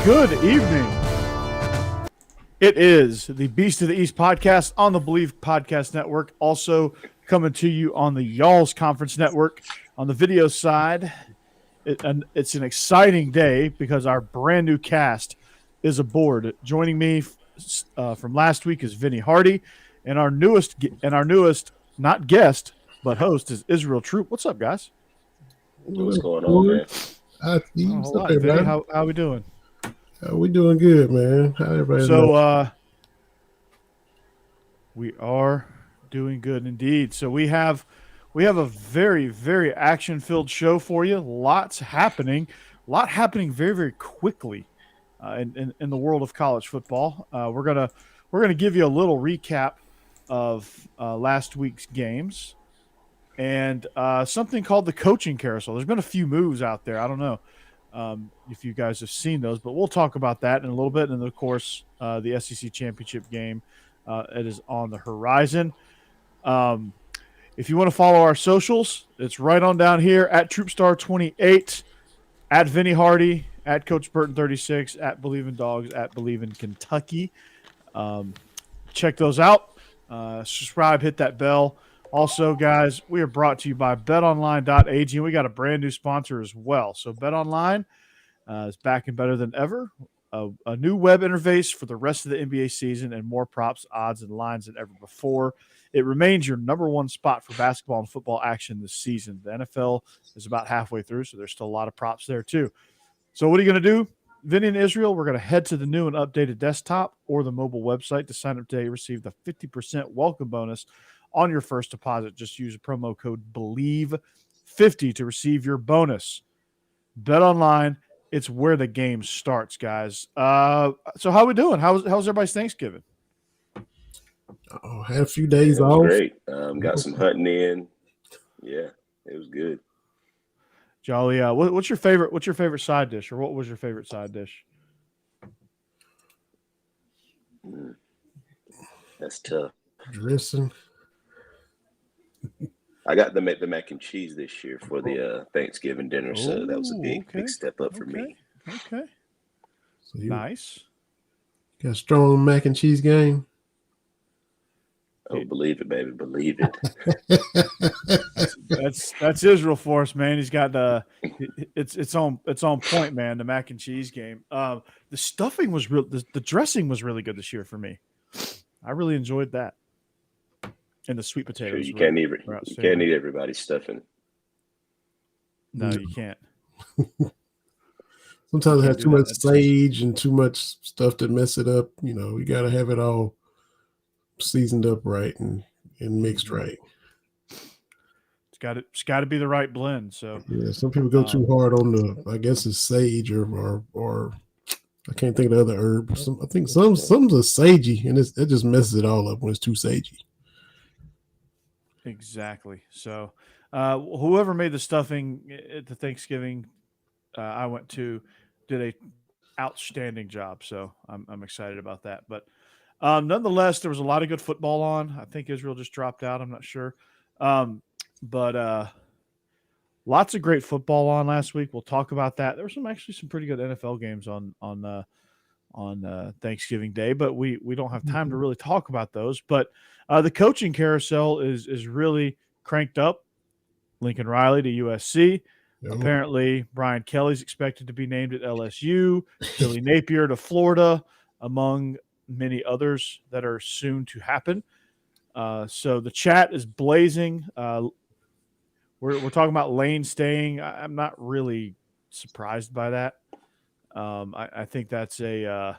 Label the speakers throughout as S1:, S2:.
S1: Good evening. It is the Beast of the East podcast on the Believe Podcast Network, also coming to you on the Y'all's Conference Network. On the video side, it's an exciting day because our brand new cast is aboard. Joining me from last week is Vinny Hardy, and our newest not guest but host is Israel Troupe. What's up, guys?
S2: What's going on, man?
S1: Vinny, how we doing?
S2: We doing good, man. How everybody doing?
S1: We are doing good indeed. So we have a very, very action-filled show for you. Lots happening. A lot happening very, very quickly in the world of college football. We're gonna give you a little recap of last week's games and something called the coaching carousel. There's been a few moves out there. I don't know if you guys have seen those, but we'll talk about that in a little bit. And then, of course, the SEC championship game it is on the horizon. If you want to follow our socials, it's right on down here at TroupeStar28, at Vinny Hardy, at Coach Burton 36, at Believe in Dogs, at Believe in Kentucky. Check those out. Subscribe, hit that bell. Also, guys, we are brought to you by betonline.ag, and we got a brand new sponsor as well. So BetOnline is back and better than ever. A new web interface for the rest of the NBA season and more props, odds, and lines than ever before. It remains your number one spot for basketball and football action this season. The NFL is about halfway through, so there's still a lot of props there too. So what are you going to do? Vinny and Israel, we're going to head to the new and updated desktop or the mobile website to sign up today. Receive the 50% welcome bonus on your first deposit. Just use a promo code BELIEVE50 to receive your bonus. Bet online, it's where the game starts, guys. So how we doing? How's everybody's Thanksgiving?
S2: Had a few days off.
S3: Great. Got some hunting in. Yeah, it was good.
S1: Jolly. What's your favorite side dish, or what was your favorite side dish?
S3: That's tough.
S2: Dressing.
S3: I got the mac and cheese this year for the Thanksgiving dinner, so that was a big step up for me.
S1: Okay.
S2: So
S1: Nice.
S2: Got a strong mac and cheese game.
S3: Oh, believe it, baby, believe it.
S1: That's Israel for us, man. He's got it's on point, man. The mac and cheese game. The stuffing was real. The dressing was really good this year for me. I really enjoyed that. And the sweet potatoes.
S3: Sure, you can't eat everybody's stuffing.
S1: No, you can't.
S2: Sometimes it has too much sage and too much stuff to mess it up. You know, you got to have it all seasoned up right and mixed right.
S1: It's got to be the right blend. So
S2: yeah, some people go too hard on I guess it's sage or I can't think of the other herb. I think some's a sagey, and it just messes it all up when it's too sagey.
S1: Exactly. So whoever made the stuffing at the Thanksgiving I went to did a outstanding job. So I'm excited about that. But nonetheless, there was a lot of good football on. I think Israel just dropped out. I'm not sure. But lots of great football on last week. We'll talk about that. There were some pretty good NFL games on Thanksgiving Day, but we don't have time to really talk about those. But the coaching carousel is really cranked up. Lincoln Riley to USC. Yep. Apparently, Brian Kelly's expected to be named at LSU. Billy Napier to Florida, among many others that are soon to happen. So the chat is blazing. We're talking about Lane staying. I'm not really surprised by that. I think that's a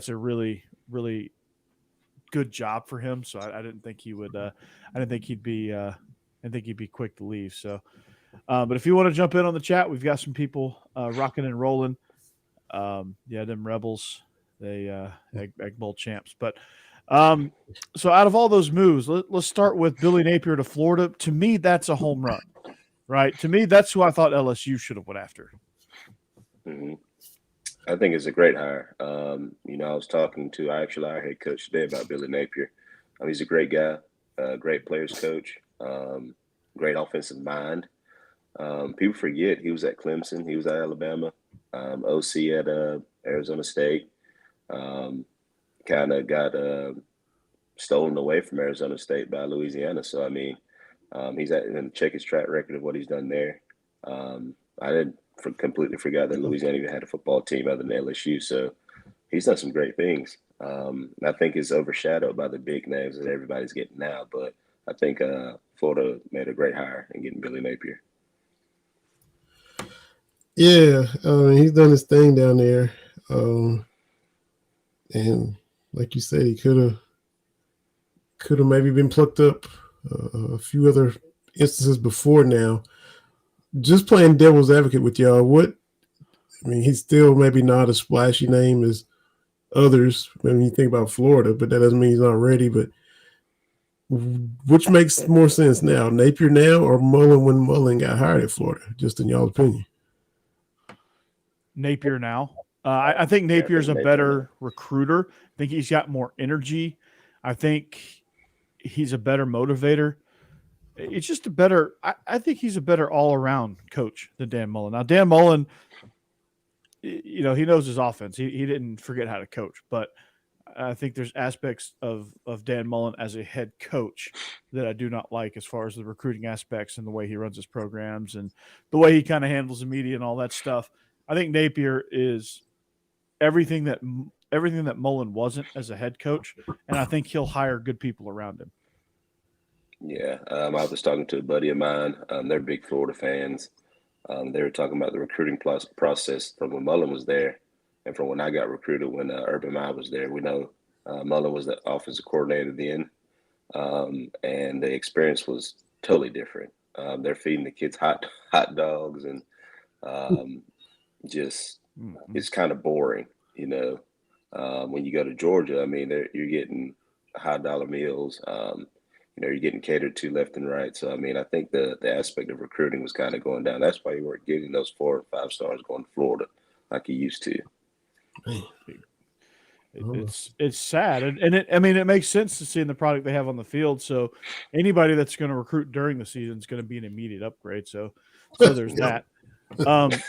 S1: really, really good job for him. So I didn't think he would. I didn't think he'd be quick to leave. So, but if you want to jump in on the chat, we've got some people rocking and rolling. Them Rebels, they Egg Bowl champs. But so out of all those moves, let's start with Billy Napier to Florida. To me, that's a home run, right? To me, that's who I thought LSU should have went after.
S3: Mm-hmm. I think it's a great hire. I was talking to our head coach today about Billy Napier. He's a great guy, great players coach, great offensive mind. People forget he was at Clemson, he was at Alabama, OC at Arizona State. Kind of got stolen away from Arizona State by Louisiana. So I mean, he's and check his track record of what he's done there. I didn't completely forgot that Louisiana even had a football team other than LSU. So he's done some great things. I think it's overshadowed by the big names that everybody's getting now. But I think Florida made a great hire in getting Billy Napier.
S2: Yeah, he's done his thing down there. And like you said, he could have maybe been plucked up a few other instances before now. Just playing devil's advocate with y'all, he's still maybe not a splashy name as others when you think about Florida, but that doesn't mean he's not ready. But which makes more sense now, Napier now or Mullen when Mullen got hired at Florida, just in y'all's opinion?
S1: Napier now. I think Napier's a better recruiter. I think he's got more energy. I think he's a better motivator. It's just a better – I think he's a better all-around coach than Dan Mullen. Now, Dan Mullen, he knows his offense. He didn't forget how to coach. But I think there's aspects of Dan Mullen as a head coach that I do not like as far as the recruiting aspects and the way he runs his programs and the way he kind of handles the media and all that stuff. I think Napier is everything that Mullen wasn't as a head coach, and I think he'll hire good people around him.
S3: Yeah, I was talking to a buddy of mine. They're big Florida fans. They were talking about the recruiting process from when Mullen was there and from when I got recruited when Urban Meyer was there. We know Mullen was the offensive coordinator then, and the experience was totally different. They're feeding the kids hot dogs and just it's kind of boring, when you go to Georgia. I mean, you're getting high dollar meals. You're getting catered to left and right. So, I mean, I think the aspect of recruiting was kind of going down. That's why you weren't getting those 4 and 5 stars going to Florida like you used to.
S1: It's sad. And it makes sense to see in the product they have on the field. So anybody that's going to recruit during the season is going to be an immediate upgrade. So there's that. The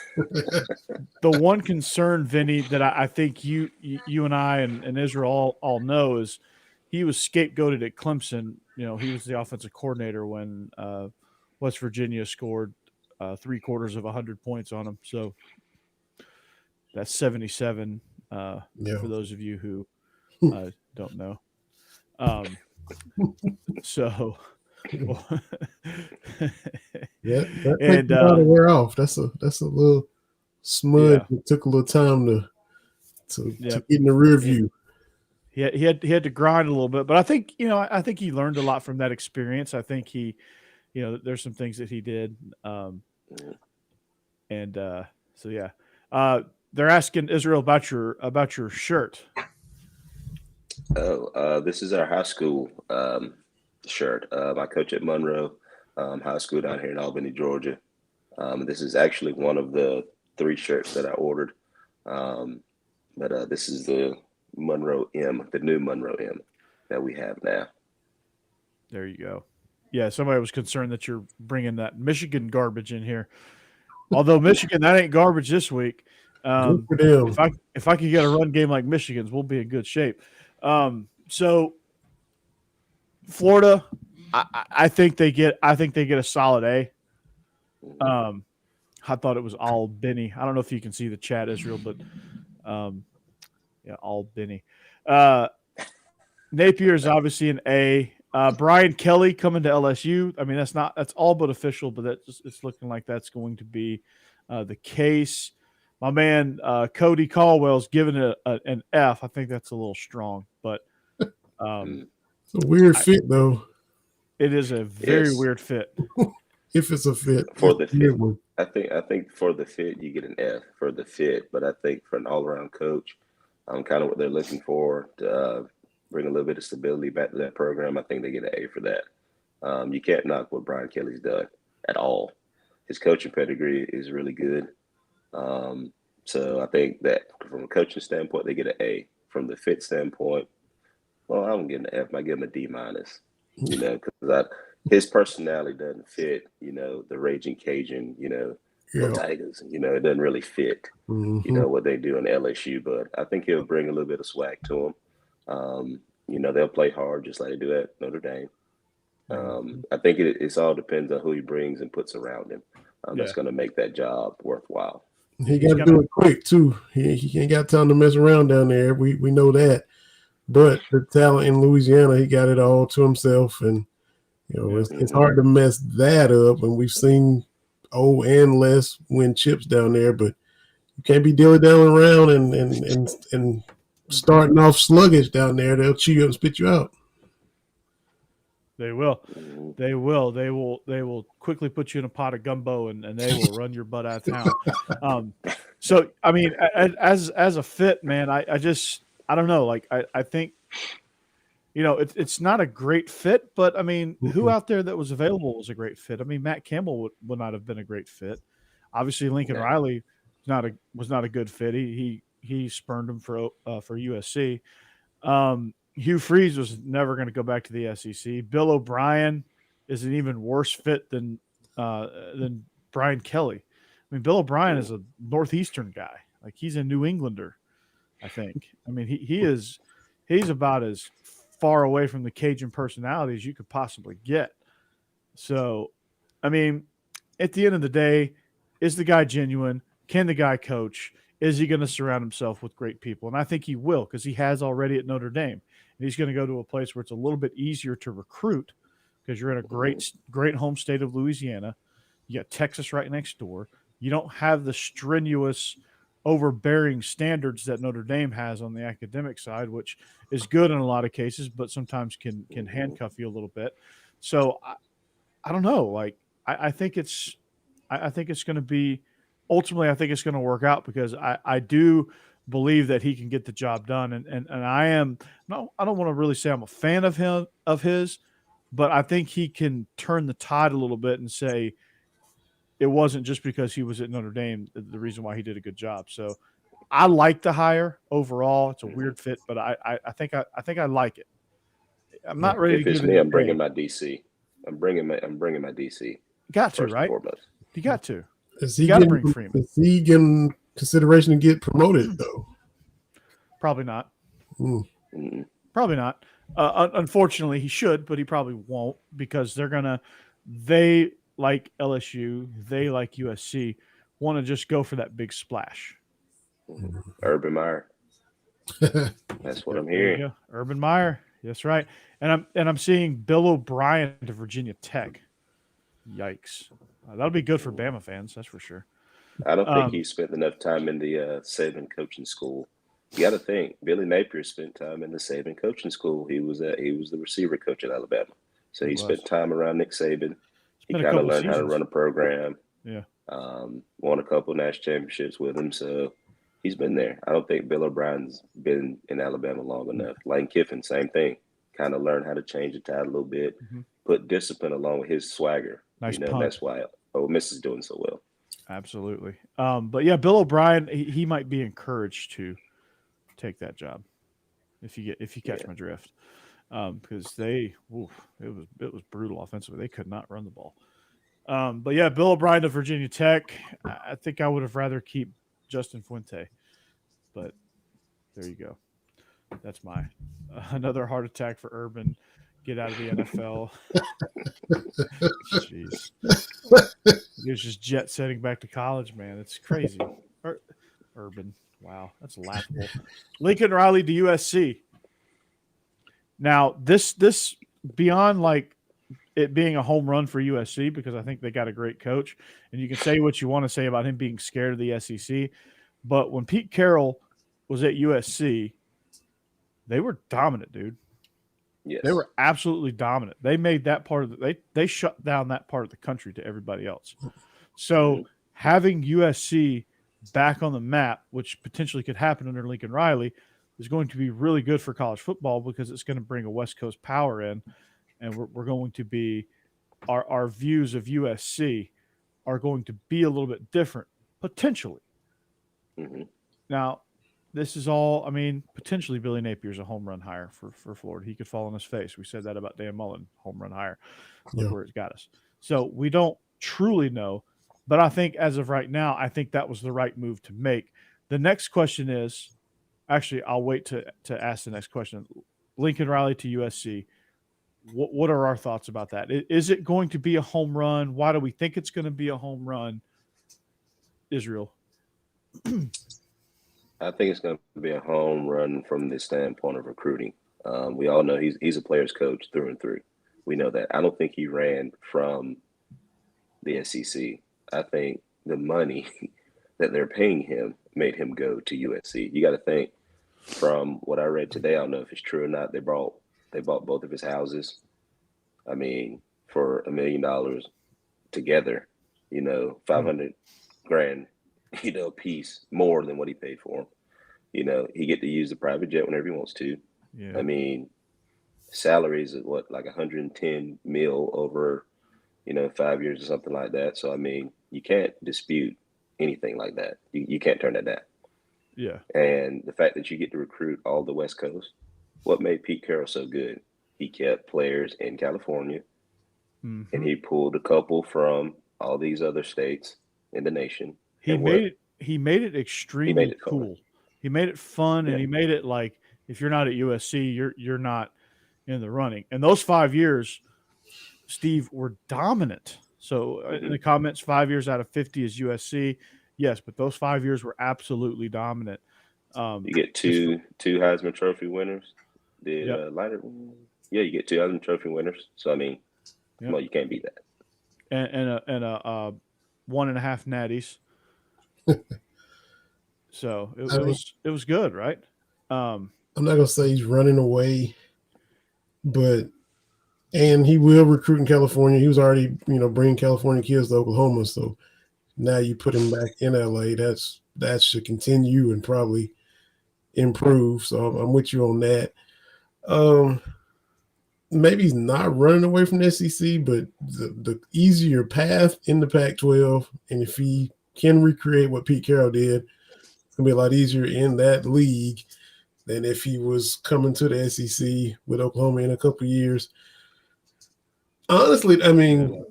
S1: one concern, Vinny, that I think you and I and Israel all know is he was scapegoated at Clemson. He was the offensive coordinator when West Virginia scored 3/4 of 100 points on him. So that's 77 for those of you who don't know. So
S2: yeah, that takes a while to wear off. That's a little smudge. Yeah. It took a little time to get in the rear view.
S1: He had to grind a little bit, but I think he learned a lot from that experience. I think he, there's some things that he did, they're asking Israel about your shirt.
S3: This is our high school shirt. I coach at Monroe High School down here in Albany, Georgia. This is actually one of the 3 shirts that I ordered, but this is the Monroe M, the new Monroe M that we have now.
S1: There you go. Yeah, somebody was concerned that you're bringing that Michigan garbage in here. Although Michigan, that ain't garbage this week. If I could get a run game like Michigan's, we'll be in good shape. So Florida, I think they get a solid A. I thought it was all Benny. I don't know if you can see the chat, Israel, but all Benny. Napier is obviously an A. Brian Kelly coming to LSU. I mean, that's all but official, but it's looking like that's going to be the case. My man Cody Caldwell's given it an F. I think that's a little strong, but
S2: it's a weird fit, though.
S1: It is a very weird fit.
S2: If it's a fit
S3: for the fit, I think for the fit you get an F for the fit, but I think for an all-around coach, kind of what they're looking for to bring a little bit of stability back to that program. I think they get an A for that. You can't knock what Brian Kelly's done at all. His coaching pedigree is really good. So I think that from a coaching standpoint, they get an A. From the fit standpoint, well, I don't get an F. I give him a D-, because his personality doesn't fit, the Raging Cajun, Go
S2: Yeah.
S3: Tigers. You know, it doesn't really fit, you know, what they do in LSU, but I think he'll bring a little bit of swag to them. You know, they'll play hard just like they do at Notre Dame. I think it's all depends on who he brings and puts around him. That's going to make that job worthwhile.
S2: He got to do it quick too. He ain't got time to mess around down there. We know that. But the talent in Louisiana, he got it all to himself, and you know it's hard to mess that up. And we've seen and Les win chips down there, but you can't be dilly-dallying around and starting off sluggish down there. They'll chew you up and spit you out.
S1: They will. They will. They will quickly put you in a pot of gumbo and they will run your butt out of town. So, I mean, as a fit, man, I don't know. Like, I think, you know, it's not a great fit, but I mean, who out there that was available was a great fit? I mean, Matt Campbell would not have been a great fit. Obviously, Lincoln Riley was not a good fit. He spurned him for USC. Hugh Freeze was never going to go back to the SEC. Bill O'Brien is an even worse fit than Brian Kelly. I mean, Bill O'Brien is a Northeastern guy. Like, he's a New Englander, I think. I mean, he's about as far away from the Cajun personality as you could possibly get. So, I mean, at the end of the day, is the guy genuine? Can the guy coach? Is he going to surround himself with great people? And I think he will, because he has already at Notre Dame. And he's going to go to a place where it's a little bit easier to recruit because you're in a great home state of Louisiana. You got Texas right next door. You don't have the strenuous, overbearing standards that Notre Dame has on the academic side, which is good in a lot of cases, but sometimes can handcuff you a little bit. So I don't know. Like, I think it's going to be ultimately, I think it's going to work out because I do believe that he can get the job done. And I don't want to really say I'm a fan of his, but I think he can turn the tide a little bit and say it wasn't just because he was at Notre Dame the reason why he did a good job. So I like the hire overall. It's a weird fit, but I think I like it. I'm not ready to give it.
S3: I'm bringing my DC. I'm bringing my DC.
S1: Got to, right? You got to.
S2: Is he getting consideration to get promoted though?
S1: Probably not. Probably not. Unfortunately, he should, but he probably won't because they like LSU, they like USC, want to just go for that big splash.
S3: Urban Meyer. That's what I'm hearing.
S1: Urban Meyer. That's right. And I'm seeing Bill O'Brien to Virginia Tech. Yikes. That'll be good for Bama fans, that's for sure.
S3: I don't think he spent enough time in the Saban coaching school. You got to think Billy Napier spent time in the Saban coaching school. He was the receiver coach at Alabama, so he spent time around Nick Saban. He kind of learned how to run a program.
S1: Yeah,
S3: won a couple national championships with him, so he's been there. I don't think Bill O'Brien's been in Alabama long enough. Lane Kiffin, same thing. Kind of learned how to change the tide a little bit, put discipline along with his swagger.
S1: Nice
S3: that's why Ole Miss is doing so well.
S1: Absolutely. But yeah, Bill O'Brien, he might be encouraged to take that job if you catch my drift. Because it was brutal offensively. They could not run the ball. But yeah, Bill O'Brien to Virginia Tech. I think I would have rather keep Justin Fuente. But there you go. That's another heart attack for Urban. Get out of the NFL. Jeez. He was just jet setting back to college, man. It's crazy. Urban. Wow. That's laughable. Lincoln Riley to USC. Now, this beyond like it being a home run for USC, because I think they got a great coach, and you can say what you want to say about him being scared of the SEC, but when Pete Carroll was at USC, they were dominant, dude.
S3: Yes.
S1: They were absolutely dominant. They made that part of they shut down that part of the country to everybody else. So having USC back on the map, which potentially could happen under Lincoln Riley, is going to be really good for college football because it's going to bring a West Coast power in, and we're going to be our views of USC are going to be a little bit different potentially. Now, this is all, I mean, potentially Billy Napier is a home run hire for Florida. He could fall on his face. We said that about Dan Mullen, home run hire. Look where it's got us. So we don't truly know, But I think as of right now, I think that was the right move to make. The next question is, actually, I'll wait to ask the next question. Lincoln Riley to USC. What are our thoughts about that? Is it going to be a home run? Why do we think it's going to be a home run? Israel.
S3: I think it's going to be a home run from the standpoint of recruiting. We all know he's a player's coach through and through. We know that. I don't think he ran from the SEC. I think the money that they're paying him made him go to USC. You got to think, from what I read today, I don't know if it's true or not, they bought both of his houses. I mean, for $1 million together, 500 grand, a piece more than what he paid for him. He get to use the private jet whenever he wants to.
S1: Yeah.
S3: I mean, salaries at like 110 mil over, 5 years or something like that. So, I mean, you can't dispute anything like that. You can't turn that down.
S1: Yeah.
S3: And the fact that you get to recruit all the West Coast, what made Pete Carroll so good? He kept players in California, and he pulled a couple from all these other states in the nation.
S1: He made it extremely cool. He made it fun, and he made it like, if you're not at USC, you're not in the running. And those 5 years, Steve, were dominant. So in the comments, 5 years out of 50 is USC. Yes, but those 5 years were absolutely dominant.
S3: You get two Heisman Trophy winners. You get two Heisman Trophy winners. So I mean, well, you can't beat that.
S1: And a 1.5 natties. So it was good, right?
S2: I'm not gonna say he's running away, and he will recruit in California. He was already, bringing California kids to Oklahoma. So now you put him back in LA. That should continue and probably improve. So I'm with you on that. Maybe he's not running away from the SEC, but the easier path in the Pac-12, and if he can recreate what Pete Carroll did, it's gonna be a lot easier in that league than if he was coming to the SEC with Oklahoma in a couple of years. Honestly, I mean,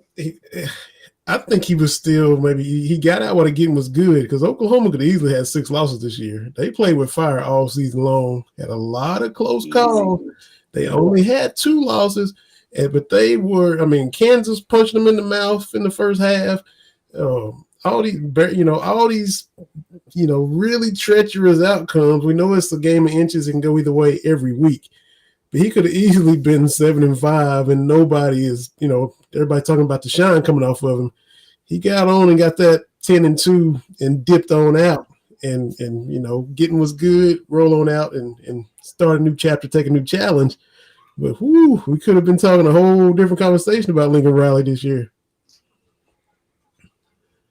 S2: I think he was still, maybe he got out while the game was good, because Oklahoma could easily have 6 losses this year. They played with fire all season long, had a lot of close calls. They only had 2 losses, but they were, Kansas punched them in the mouth in the first half. All these, really treacherous outcomes. We know it's a game of inches and go either way every week. But he could have easily been 7-5, and nobody is, everybody talking about the shine coming off of him. He got on and got that 10-2 and dipped on out, and getting was good, roll on out and start a new chapter, take a new challenge. But we could have been talking a whole different conversation about Lincoln Riley this year.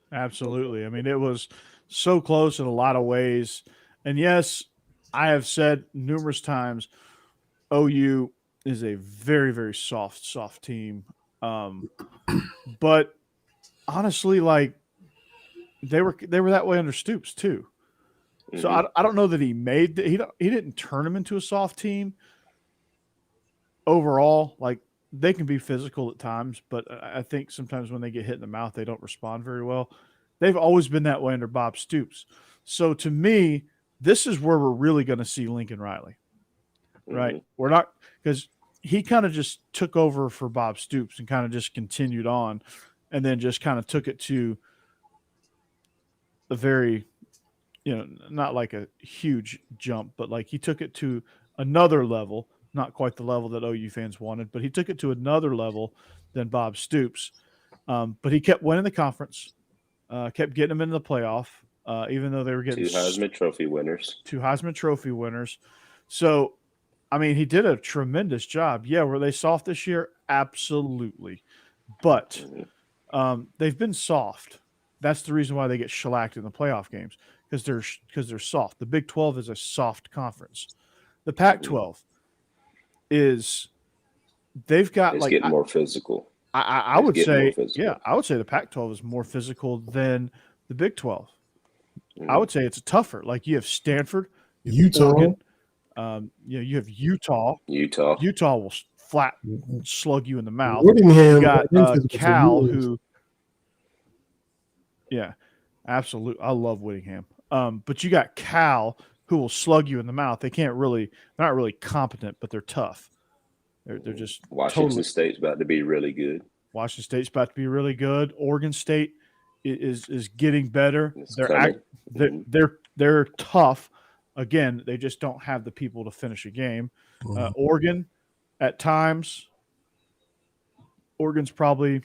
S1: Absolutely. I mean, it was so close in a lot of ways. And yes, I have said numerous times, OU is a very, very soft team. But honestly, like, they were that way under Stoops too. So I don't know that he didn't turn them into a soft team overall. Like, they can be physical at times, but I think sometimes when they get hit in the mouth, they don't respond very well. They've always been that way under Bob Stoops. So to me, this is where we're really going to see Lincoln Riley. Right. We're not, because he kind of just took over for Bob Stoops and kind of just continued on, and then just kind of took it to a very, not like a huge jump, but like he took it to another level, not quite the level that OU fans wanted, but he took it to another level than Bob Stoops. But he kept winning the conference, kept getting them into the playoff, even though they were getting
S3: 2 Heisman Trophy winners.
S1: 2 Heisman Trophy winners. So, I mean, he did a tremendous job. Yeah, were they soft this year? Absolutely. But they've been soft. That's the reason why they get shellacked in the playoff games, because they're soft. The Big 12 is a soft conference. The Pac-12 they've got
S3: it's getting more physical.
S1: I would say the Pac-12 is more physical than the Big 12. I would say it's tougher. Like, you have Stanford, you have
S2: Utah.
S1: Oregon, you have Utah.
S3: Utah
S1: will flat slug you in the mouth.
S2: Whittingham,
S1: you got Cal, who Yeah, absolutely. I love Whittingham. But you got Cal who will slug you in the mouth. They're not really competent, but they're tough. They're just
S3: Washington
S1: totally.
S3: State's about to be really good.
S1: Washington State's about to be really good. Oregon State is getting better.
S3: It's
S1: They're
S3: coming.
S1: they're tough. Again, they just don't have the people to finish a game. Oregon, at times, Oregon's probably,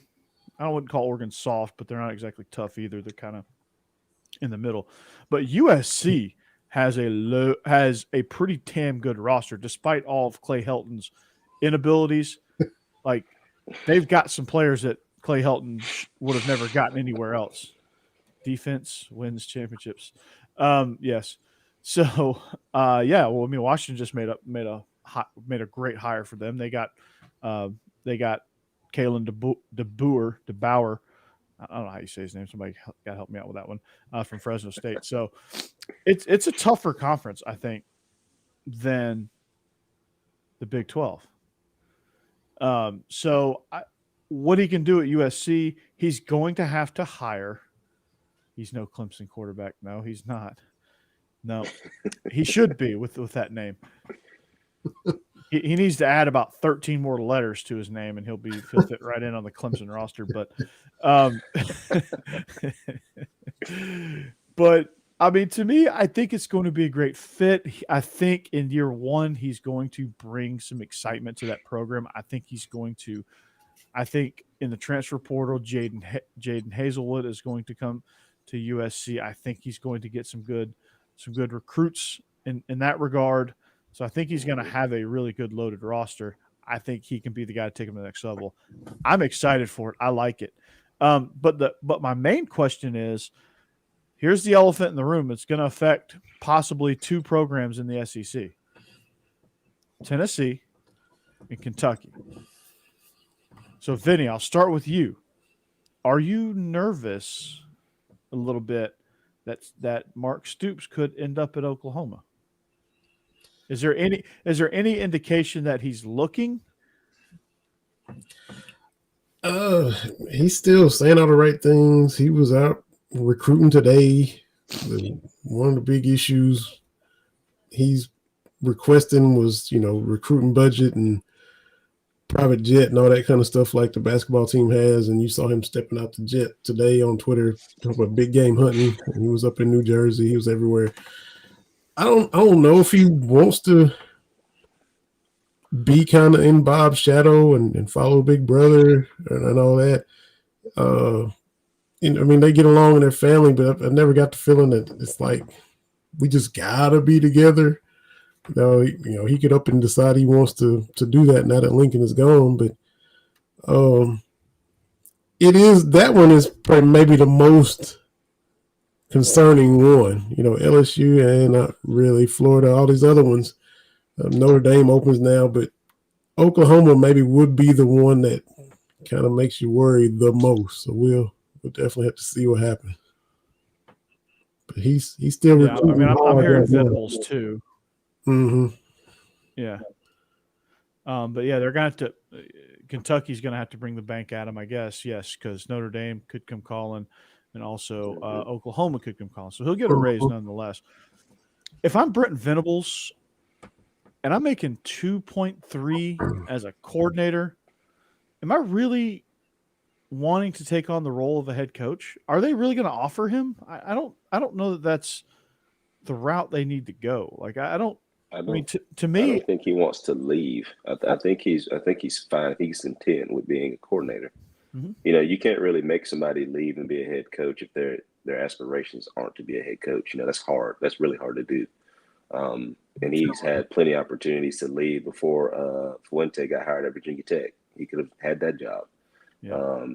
S1: I wouldn't call Oregon soft, but they're not exactly tough either. They're kind of in the middle. But USC has a pretty damn good roster, despite all of Clay Helton's inabilities. Like, they've got some players that Clay Helton would have never gotten anywhere else. Defense wins championships. Yes. So, yeah. Well, I mean, Washington just made a great hire for them. They got Kalen DeBauer. I don't know how you say his name. Somebody got to help me out with that one, from Fresno State. So, it's a tougher conference, I think, than the Big 12. What he can do at USC, he's going to have to hire. He's no Clemson quarterback. No, he's not. No, he should be with that name. He needs to add about 13 more letters to his name, and he'll fit right in on the Clemson roster. But I mean, to me, I think it's going to be a great fit. I think in year one, he's going to bring some excitement to that program. I think in the transfer portal, Jaden Hazelwood is going to come to USC. I think he's going to get some good recruits in that regard. So I think he's going to have a really good loaded roster. I think he can be the guy to take him to the next level. I'm excited for it. I like it. But my main question is, here's the elephant in the room. It's going to affect possibly two programs in the SEC: Tennessee and Kentucky. So, Vinny, I'll start with you. Are you nervous a little bit that Mark Stoops could end up at Oklahoma? Is there any indication that he's looking?
S2: He's still saying all the right things. He was out recruiting today. One of the big issues he's requesting was, recruiting budget and private jet and all that kind of stuff like the basketball team has. And you saw him stepping out the jet today on Twitter, talking about big game hunting. And he was up in New Jersey. He was everywhere. I don't know if he wants to be kind of in Bob's shadow and follow Big Brother and all that. I mean, they get along in their family, but I've never got the feeling that it's like we just gotta be together. He could up and decide he wants to do that now that Lincoln is gone. But that one is probably maybe the most concerning one. LSU and not really Florida, all these other ones. Notre Dame opens now, but Oklahoma maybe would be the one that kind of makes you worry the most. So we'll definitely have to see what happens. But he's still.
S1: Yeah, I mean, I'm hearing Venables too.
S2: Mm-hmm.
S1: Yeah. But yeah, they're going to Kentucky's going to have to bring the bank at him, I guess. Yes, because Notre Dame could come calling, and also Oklahoma could come calling. So he'll get a raise nonetheless. If I'm Brent Venables and I'm making 2.3 as a coordinator, am I really wanting to take on the role of a head coach? Are they really going to offer him? I don't know that that's the route they need to go. Like, I mean, to me,
S3: I don't think he wants to leave. I think he's fine. He's content with being a coordinator.
S1: Mm-hmm.
S3: You can't really make somebody leave and be a head coach if their aspirations aren't to be a head coach. That's hard. That's really hard to do. And he's had plenty of opportunities to leave before Fuente got hired at Virginia Tech. He could have had that job.
S1: Yeah.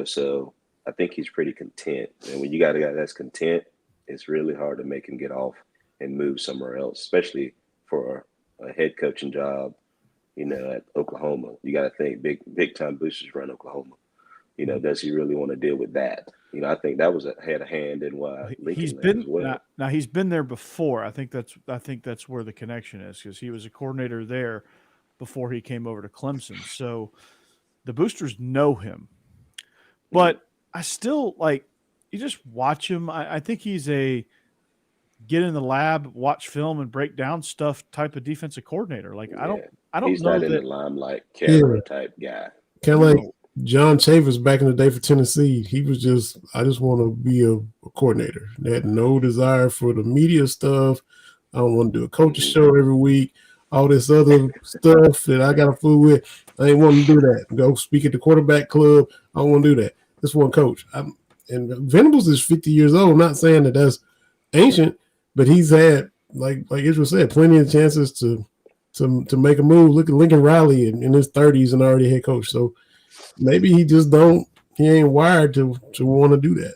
S3: So I think he's pretty content. And when you got a guy that's content, it's really hard to make him get off and move somewhere else, especially for a head coaching job, at Oklahoma. You got to think big time boosters run Oklahoma. Does he really want to deal with that? I think that had a hand in why Lincoln
S1: he's
S3: left
S1: been
S3: as well.
S1: Now he's been there before. I think that's where the connection is, because he was a coordinator there before he came over to Clemson. So the boosters know him, but I still you just watch him. I think he's a get in the lab, watch film, and break down stuff type of defensive coordinator. Like
S3: Yeah,
S1: I don't
S3: he's
S1: know
S3: not in the
S1: that.
S3: limelight
S2: Yeah,
S3: camera type guy.
S2: kind of like
S1: No,
S2: John Chafers back in the day for Tennessee. He was just, I just want to be a coordinator. They had no desire for the media stuff. I don't want to do a coach's
S3: Mhm.
S2: show every week. All this other stuff that I got to fool with. I ain't want to do that. Go speak at the quarterback club. I don't want to do that. This one coach. And Venables is 50 years old. I'm not saying that that's ancient, but he's had, like Israel said, plenty of chances to make a move. Look at Lincoln Riley in his 30s and already head coach. So maybe he ain't wired to want to do that.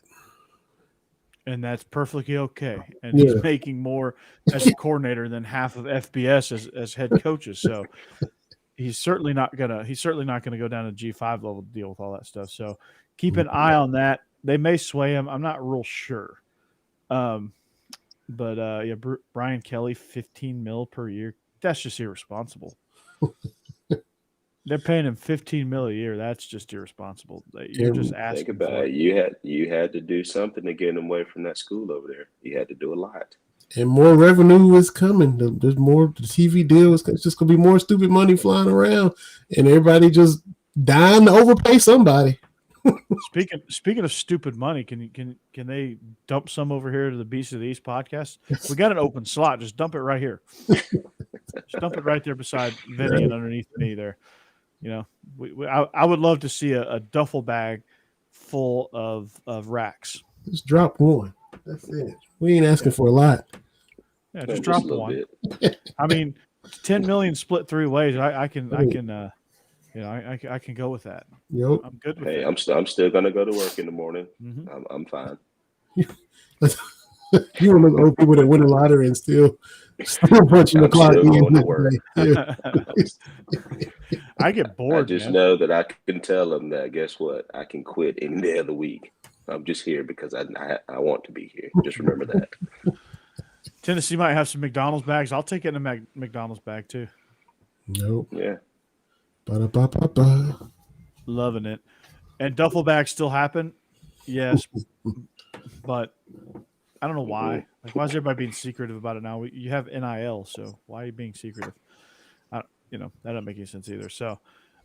S1: and that's perfectly okay. And
S2: Yeah.
S1: he's making more as a coordinator than half of FBS as head coaches. So he's certainly not gonna go down to G5 level to deal with all that stuff. So keep an eye on that. They may sway him. I'm not real sure. But yeah, Brian Kelly, 15 mil per year. That's just irresponsible. They're paying him 15 mil a year. That's just irresponsible. You're just
S3: Think
S1: asking
S3: about
S1: for
S3: it.
S1: it.
S3: You had to do something to get him away from that school over there. You had to do a lot.
S2: And more revenue is coming. There's more. The TV deal is, it's just gonna be more stupid money flying around, and everybody just dying to overpay somebody.
S1: Speaking of stupid money, can they dump some over here to the Beast of the East podcast? We got an open slot. Just dump it right here. Just dump it right there beside Vinny and underneath me there. You know, I would love to see a duffel bag full of racks.
S2: Just drop one. That's it. We ain't asking for a lot.
S1: Yeah,
S3: Just
S1: just drop
S3: a little
S1: one.
S3: bit.
S1: I mean, 10 million split three ways. I can you know I can go with that.
S2: Yep.
S1: I'm good with
S3: Hey,
S1: that.
S3: I'm still gonna go to work in the morning.
S1: Mhm.
S3: I'm fine.
S2: You want those old people that win the lottery and still punching the
S3: I'm
S2: clock
S3: still
S2: in
S3: going to
S2: next
S3: work.
S2: day. Yeah.
S1: I get
S3: I
S1: bored,
S3: just
S1: man.
S3: know that I can tell them that guess what? I can quit any day of the week. I'm just here because I want to be here. Just remember that.
S1: Tennessee might have some McDonald's bags. I'll take it in a McDonald's bag too.
S2: Nope.
S3: Yeah.
S2: Ba-da-ba-ba-ba.
S1: Loving it. And duffel bags still happen, yes, but I don't know why. Like, why is everybody being secretive about it now? You have NIL, so why are you being secretive? That doesn't make any sense either. So,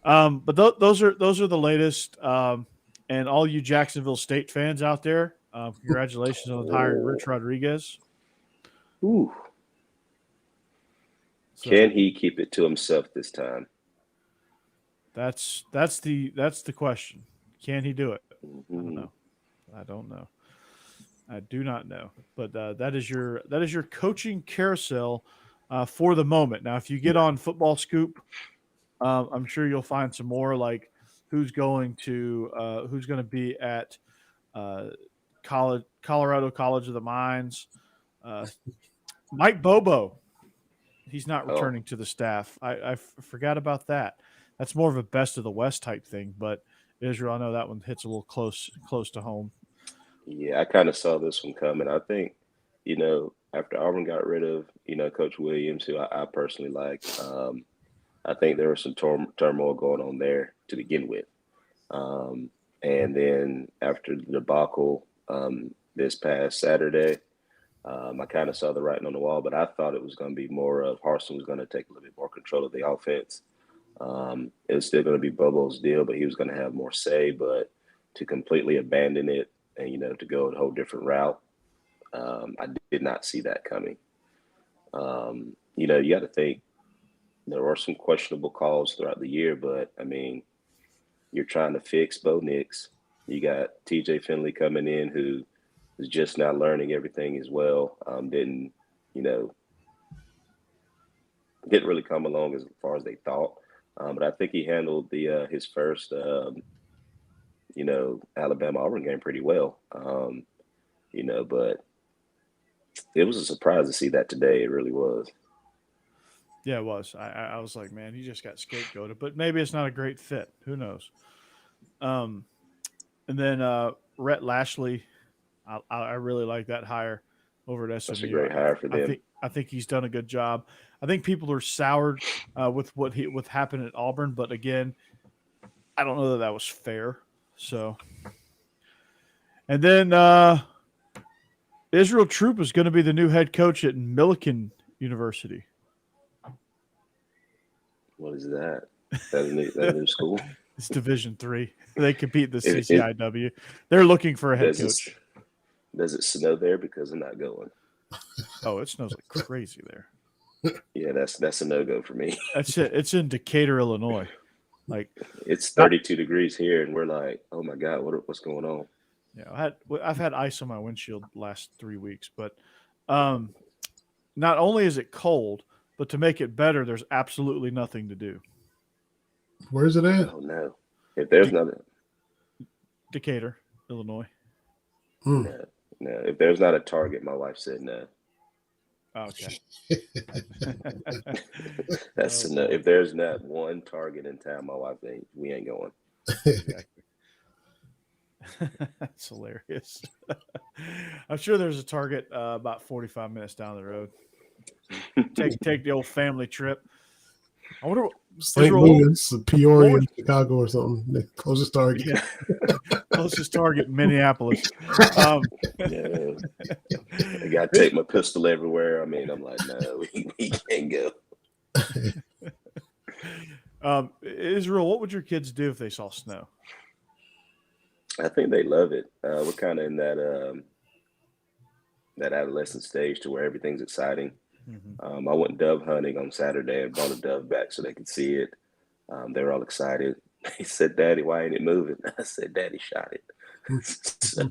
S1: but those are the latest. And all you Jacksonville State fans out there, congratulations on hiring Rich Rodriguez.
S3: Ooh.
S1: So
S3: Can he keep it to himself this time?
S1: that's the question. Can he do it? I don't
S3: Mhm.
S1: know. I don't know. I do not know. But that is your coaching carousel for the moment. Now, if you get on Football Scoop, I'm sure you'll find some more like who's going to be at Colorado College of the Mines. Mike Bobo, he's not
S3: Oh,
S1: returning to the staff. I forgot about that. That's more of a best of the West type thing, but Israel, I know that one hits a little close to home.
S3: yeah. I kind of saw this one coming. I think, after Auburn got rid of, Coach Williams, who I personally like, I think there was some turmoil going on there to begin with. And then after the debacle this past Saturday, I kind of saw the writing on the wall, but I thought it was going to be more of Harsin was going to take a little bit more control of the offense. It was still going to be Bobo's deal, but he was going to have more say. But to completely abandon it and, to go a whole different route, I did not see that coming. You got to think there were some questionable calls throughout the year, but, I mean, you're trying to fix Bo Nix. You got TJ Finley coming in who is just not learning everything as well. Didn't really come along as far as they thought. But I think he handled his first, Alabama Auburn game pretty well. But it was a surprise to see that today. It really was.
S1: Yeah, it was. I was like, man, he just got scapegoated, but maybe it's not a great fit. Who knows? And then Rhett Lashley, I really like that hire over at SMU.
S3: That's a great hire for them.
S1: I think he's done a good job. I think people are soured with what happened at Auburn, but again, I don't know that was fair. So, And then Israel Troupe is going to be the new head coach at Millikin University.
S3: What is that? That a new school?
S1: It's Division III. They compete in the
S3: It-
S1: CCIW. They're looking for a head
S3: Does
S1: coach.
S3: does it snow there? Because I'm not going.
S1: Oh, it snows like crazy there.
S3: Yeah, that's a no-go for me.
S1: That's it. It's in Decatur, Illinois. Like
S3: It's 32 degrees here, and we're like, oh my God, what's going on?
S1: Yeah, I've had ice on my windshield the last 3 weeks, but not only is it cold, but to make it better, there's absolutely nothing to do.
S2: Where's it at?
S3: Oh no. If there's nothing,
S1: Decatur, Illinois.
S2: Mm.
S3: no. If there's not a Target, my wife said no.
S1: Okay.
S3: That's no. If there's not one Target in town, my wife we ain't going.
S1: That's hilarious. I'm sure there's a Target about 45 minutes down the road. Take the old family trip. I wonder what
S2: St. Louis, Peoria, Chicago, or something. The closest Target.
S1: Yeah. Closest Target, Minneapolis.
S3: Yeah. I got to take my pistol everywhere. I mean, I'm like, no, we can't go.
S1: Israel, what would your kids do if they saw snow?
S3: I think they love it. We're kind of in that adolescent stage to where everything's exciting.
S1: Mm-hmm.
S3: I went dove hunting on Saturday and brought a dove back so they could see it. They were all excited. They said, "Daddy, why ain't it moving?" I said, "Daddy shot it." So,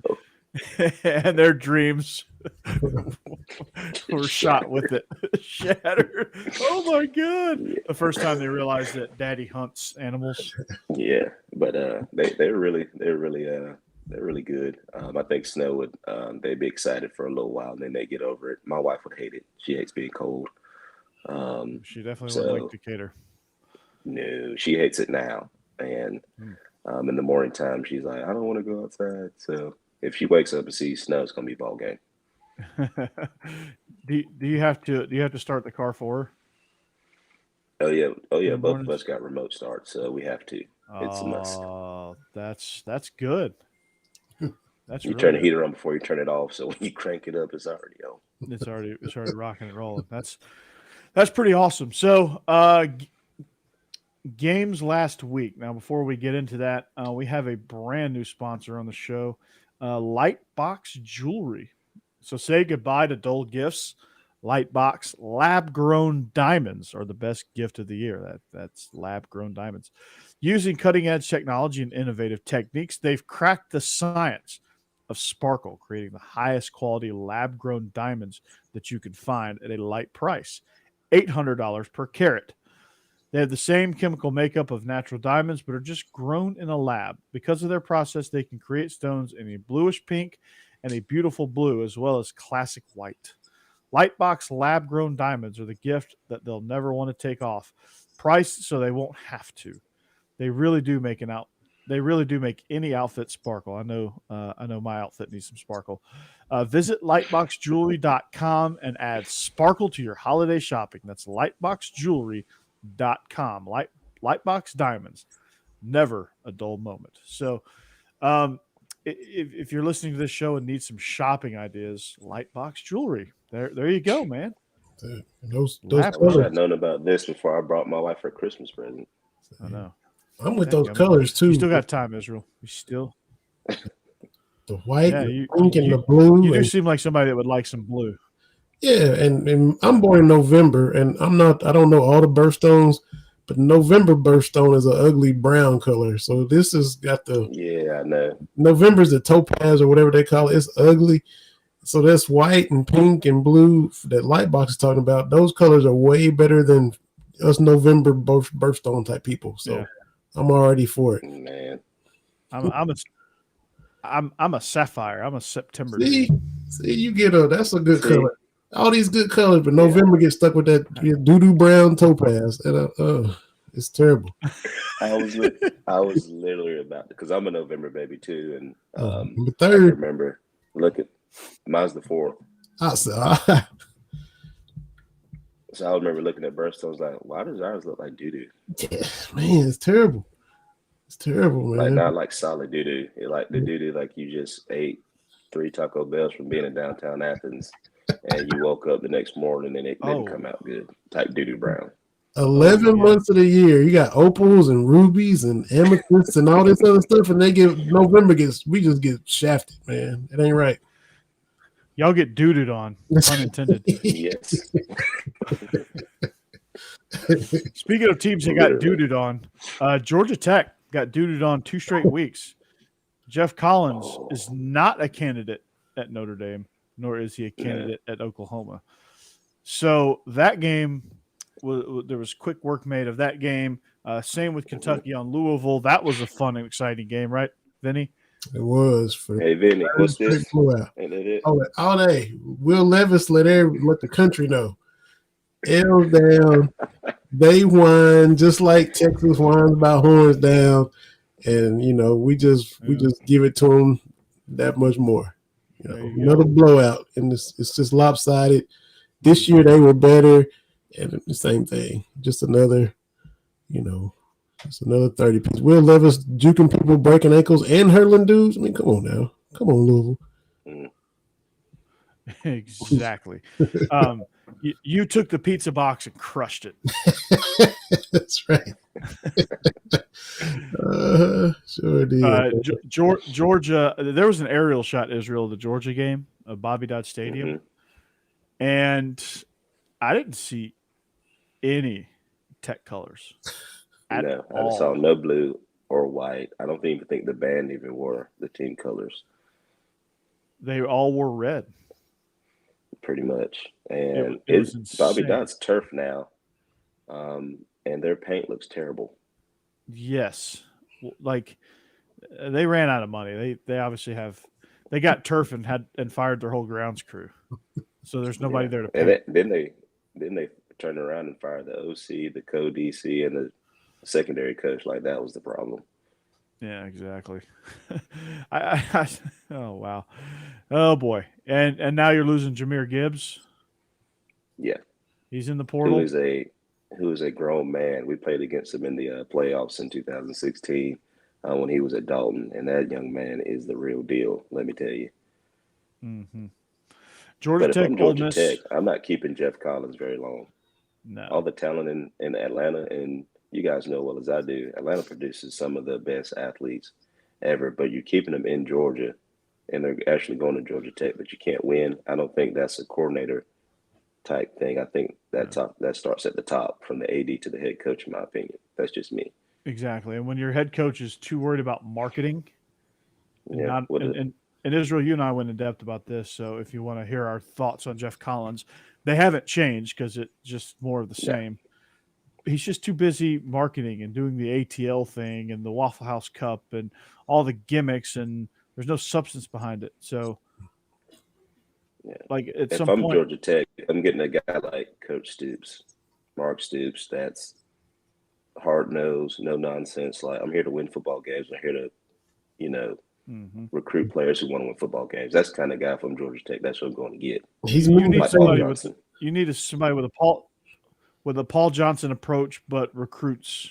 S1: and their dreams were shot with it, shattered. Oh my God!
S3: Yeah.
S1: The first time they realized that Daddy hunts animals.
S3: Yeah, but they're really good. I think snow would they'd be excited for a little while and then they get over it. My wife would hate it. She hates being cold.
S1: She definitely wouldn't like Decatur.
S3: No, she hates it now. And in the morning time, she's like, I don't want to go outside. So if she wakes up and sees snow, it's gonna be ball game.
S1: do you have to start the car for her?
S3: Oh yeah. Both of us got remote start, so we have to. It's a must.
S1: That's good. That's
S3: you
S1: really
S3: turn the
S1: good.
S3: heater on before you turn it off, so when you crank it up, it's already on.
S1: It's already rocking and rolling. That's pretty awesome. So games last week. Now, before we get into that, we have a brand new sponsor on the show, Lightbox Jewelry. So say goodbye to dull gifts. Lightbox lab-grown diamonds are the best gift of the year. That's lab-grown diamonds. Using cutting-edge technology and innovative techniques, they've cracked the science of sparkle, creating the highest quality lab-grown diamonds that you can find at a light price, $800 per carat. They have the same chemical makeup of natural diamonds, but are just grown in a lab. Because of their process, they can create stones in a bluish pink and a beautiful blue, as well as classic white. Lightbox lab-grown diamonds are the gift that they'll never want to take off. Priced so they won't have to. They really do make any outfit sparkle. I know my outfit needs some sparkle. Visit lightboxjewelry.com and add sparkle to your holiday shopping. That's lightboxjewelry.com. Lightbox diamonds, never a dull moment. So, if you're listening to this show and need some shopping ideas, Lightbox Jewelry. There you go, man.
S2: Those
S3: I
S2: colors.
S3: should have known about this before I brought my wife her Christmas present.
S1: I know.
S2: I'm with those colors too.
S1: You still got time, Israel. You still
S2: the white,
S1: yeah,
S2: the pink, and the blue.
S1: You do seem like somebody that would like some blue.
S2: Yeah, and I'm born in November, and I don't know all the birthstones, but November birthstone is an ugly brown color. So this has got
S3: I know.
S2: November's the topaz or whatever they call it. It's ugly. So that's white and pink and blue that Lightbox is talking about. Those colors are way better than us November birthstone type people. So yeah. I'm already for it.
S3: Man,
S1: I'm a sapphire. I'm a September.
S2: See, you get that's a good color. All these good colors, but November gets stuck with that doo-doo brown topaz, and it's terrible.
S3: I was literally about because I'm a November baby too, and
S2: the third.
S3: I remember mine's the 4th. So I remember looking at birthstones like, why does ours look like doo-doo?
S2: Yeah, man, it's terrible. It's terrible, man.
S3: Like not like solid doo-doo. Like the doo-doo like you just ate 3 Taco Bells from being in downtown Athens, and you woke up the next morning and it didn't come out good. Type doo-doo brown.
S2: 11 months of the year, you got opals and rubies and amethysts and all this other stuff, and we just get shafted, man. It ain't right.
S1: Y'all get doo-dooed on, pun intended.
S3: Yes.
S1: Speaking of teams that got doo-dooed on, Georgia Tech got doo-dooed on 2 straight weeks. Jeff Collins is not a candidate at Notre Dame, nor is he a candidate at Oklahoma. So that game, there was quick work made of that game. Same with Kentucky on Louisville. That was a fun and exciting game, right, Vinny?
S2: It was.
S3: Hey, Vinny, what's this? Ain't that it?
S2: All day. Will Levis let the country know. L down. They won just like Texas whines about horns down. And, we just give it to them that much more. Another blowout. And it's just lopsided. This year they were better. And the same thing. Just another, it's another 30 piece. Will Levis juking people, breaking ankles, and hurling dudes. I mean, come on now. Come on, Louisville.
S1: Exactly. You took the pizza box and crushed it.
S2: That's right. Sure did.
S1: Georgia, there was an aerial shot, Israel, of the Georgia game of Bobby Dodd Stadium. And I didn't see any Tech colors.
S3: No, I saw no blue or white. I don't even think the band even wore the team colors.
S1: They all wore red.
S3: Pretty much. And
S1: it's
S3: Bobby Dodd's turf now. And their paint looks terrible.
S1: Yes. Like they ran out of money. They obviously they got turf and fired their whole grounds crew. So there's nobody there to paint.
S3: And then they turned around and fired the OC, the co-DC, and the secondary coach. Like that was the problem.
S1: Yeah, exactly. Oh wow, oh boy, and now you're losing Jahmyr Gibbs.
S3: Yeah,
S1: he's in the portal.
S3: Who is a grown man. We played against him in the playoffs in 2016 when he was at Dalton, and that young man is the real deal. Let me tell you.
S1: Mm-hmm. Georgia Tech,
S3: I'm not keeping Jeff Collins very long.
S1: No,
S3: all the talent in Atlanta, and you guys know well as I do, Atlanta produces some of the best athletes ever, but you're keeping them in Georgia, and they're actually going to Georgia Tech, but you can't win. I don't think that's a coordinator type thing. I think that starts at the top from the AD to the head coach, in my opinion. That's just me.
S1: Exactly. And when your head coach is too worried about marketing, and Israel, you and I went in depth about this, so if you want to hear our thoughts on Jeff Collins, they haven't changed because it's just more of the same. He's just too busy marketing and doing the ATL thing and the Waffle House Cup and all the gimmicks, and there's no substance behind it. So, like at some point, if I'm
S3: Georgia Tech, I'm getting a guy like Coach Stoops, Mark Stoops. That's hard nosed, no nonsense. Like I'm here to win football games. I'm here to, recruit players who want to win football games. That's the kind of guy from Georgia Tech. That's what I'm going to get.
S1: You need somebody with a Paul Johnson approach, but recruits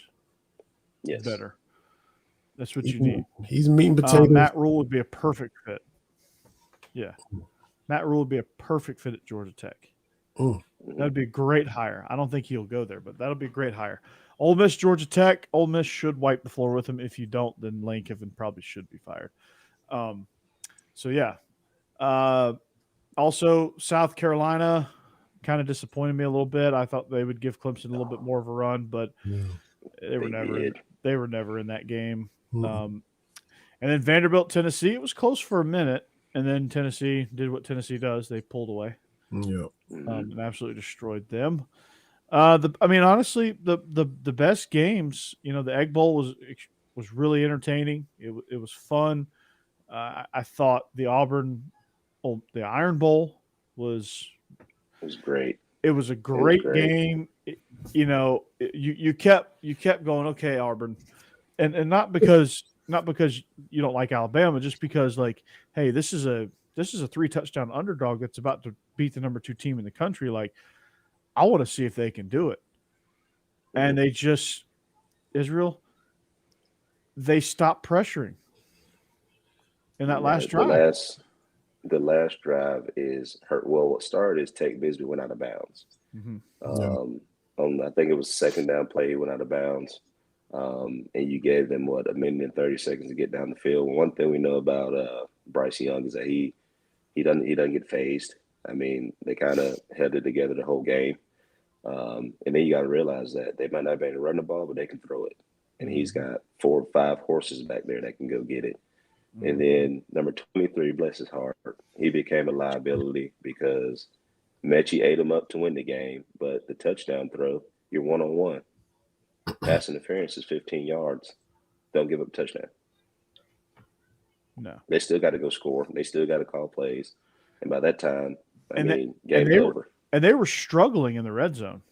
S1: better. That's what you need.
S2: He's meat and potatoes.
S1: Matt Rule would be a perfect fit. Yeah. Matt Rule would be a perfect fit at Georgia Tech. That'd be a great hire. I don't think he'll go there, but that'll be a great hire. Ole Miss, Georgia Tech. Ole Miss should wipe the floor with him. If you don't, then Lane Kiffin probably should be fired. Also, South Carolina kind of disappointed me a little bit. I thought they would give Clemson a little bit more of a run, but they were never in that game. And then Vanderbilt, Tennessee, it was close for a minute, and then Tennessee did what Tennessee does. They pulled away. And absolutely destroyed them. Honestly, the best games, the Egg Bowl was really entertaining. It was fun. I thought the Iron Bowl was
S3: great.
S1: It was a great game. You kept going, okay, Auburn, and not because you don't like Alabama, just because like, hey, this is a 3-touchdown underdog that's about to beat the number 2 team in the country. Like, I want to see if they can do it. And they just, Israel, they stopped pressuring in that last drive.
S3: the last drive is hurt. Well, what started is Tech Bisbee went out of bounds.
S1: Mm-hmm.
S2: Yeah.
S3: On I think it was second down play, he went out of bounds. And you gave them a minute and 30 seconds to get down the field. One thing we know about Bryce Young is that he doesn't get phased. I mean, they kind of held it together the whole game. And then you got to realize that they might not be able to run the ball, but they can throw it. And he's got 4 or 5 horses back there that can go get it. And then number 23, bless his heart, he became a liability because Mechie ate him up to win the game. But the touchdown throw, you're one-on-one. Pass interference is 15 yards. Don't give up a touchdown.
S1: No.
S3: They still got to go score. They still got to call plays. And by that time, game's over.
S1: And they were struggling in the red zone.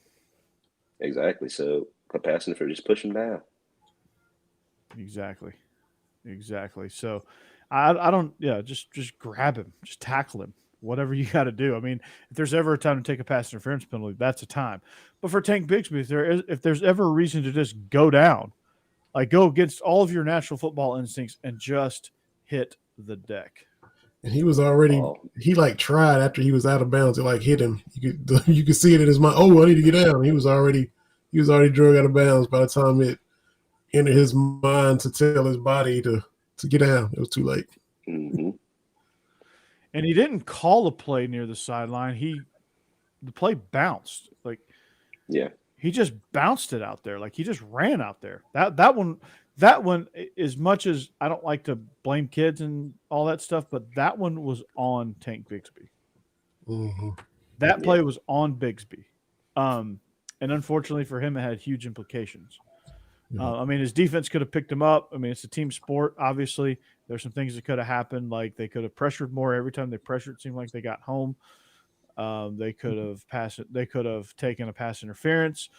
S3: Exactly. So pass interference, just push them down.
S1: Exactly. So I don't, just grab him, just tackle him, whatever you got to do. I mean, if there's ever a time to take a pass interference penalty, that's a time. But for Tank Bigsby, if there's ever a reason to just go down, like go against all of your natural football instincts and just hit the deck.
S2: And he was already he tried after he was out of bounds. It hit him. You could see it in his mind. Oh, I need to get down. He was already drug out of bounds by the time it entered his mind to tell his body to get down. It was too late.
S3: Mm-hmm.
S1: And he didn't call a play near the sideline. The play bounced. He just bounced it out there. He just ran out there. That one, as much as I don't like to blame kids and all that stuff, but that one was on Tank Bigsby.
S2: Mm-hmm.
S1: That play was on Bigsby. And unfortunately for him, it had huge implications.
S2: Yeah.
S1: His defense could have picked him up. It's a team sport, obviously. There's some things that could have happened, like they could have pressured more. Every time they pressured, it seemed like they got home. They could have passed it. They could have taken a pass interference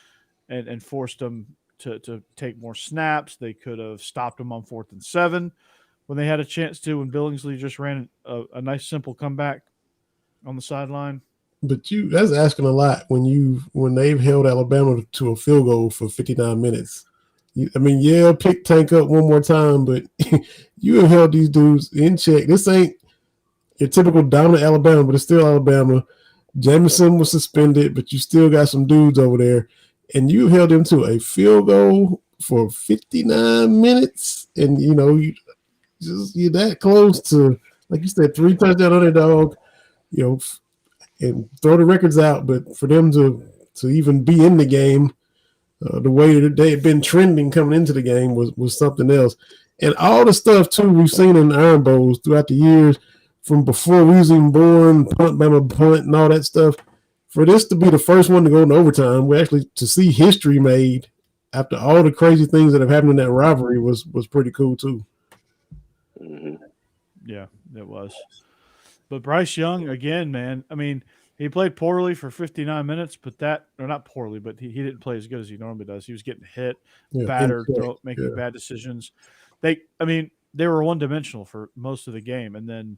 S1: and forced them to take more snaps. They could have stopped them on 4th and 7 when they had a chance to, when Billingsley just ran a nice, simple comeback on the sideline.
S2: But that's asking a lot when they've held Alabama to a field goal for 59 minutes. Pick Tank up one more time, but you have held these dudes in check. This ain't your typical dominant Alabama, but it's still Alabama. Jamison was suspended, but you still got some dudes over there, and you held them to a field goal for 59 minutes, and you're that close to, like you said, 3 touchdown underdog, and throw the records out, but for them to even be in the game. The way that they had been trending coming into the game was something else. And all the stuff, too, we've seen in the Iron Bowls throughout the years, from before we was even born, punt, Bama punt, and all that stuff. For this to be the first one to go into overtime, we actually to see history made after all the crazy things that have happened in that rivalry was pretty cool, too.
S3: Mm-hmm.
S1: Yeah, it was. But Bryce Young, again, man, he played poorly for 59 minutes, but not poorly, but he didn't play as good as he normally does. He was getting hit, battered, making bad decisions. They were one-dimensional for most of the game, and then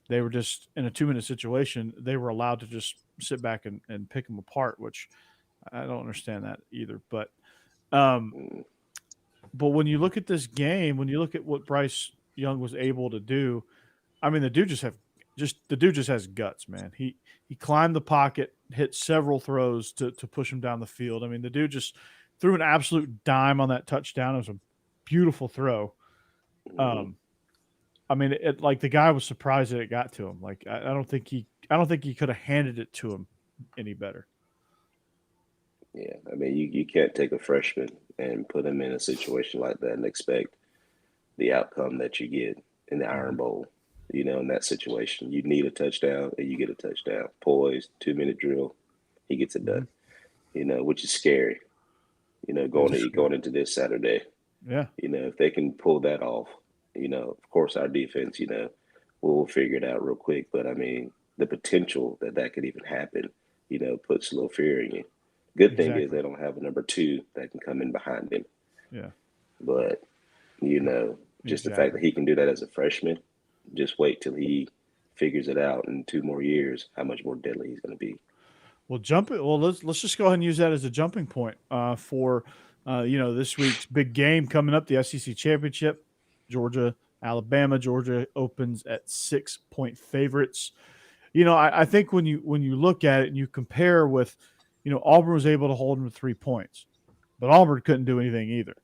S1: they were just in a 2-minute situation. They were allowed to just sit back and pick them apart, which I don't understand that either. But when you look at this game, when you look at what Bryce Young was able to do, the dude just has guts, man. He climbed the pocket, hit several throws to push him down the field. The dude just threw an absolute dime on that touchdown. It was a beautiful throw. The guy was surprised that it got to him. I don't think he could have handed it to him any better.
S3: Yeah, you can't take a freshman and put him in a situation like that and expect the outcome that you get in the Iron Bowl. In that situation, you need a touchdown and you get a touchdown. Poise, 2-minute drill, he gets it done. Which is scary. Going into this Saturday.
S1: Yeah.
S3: If they can pull that off, of course our defense, we'll figure it out real quick. But the potential that could even happen, puts a little fear in you. Good thing is they don't have a number 2 that can come in behind him.
S1: Yeah.
S3: But just the fact that he can do that as a freshman. Just wait till he figures it out in 2 more years, how much more deadly he's going to be.
S1: Well, let's just go ahead and use that as a jumping point for this week's big game coming up, the SEC Championship, Georgia, Alabama, Georgia opens at 6-point favorites. I think when you look at it and you compare with, Auburn was able to hold them to 3 points, but Auburn couldn't do anything either.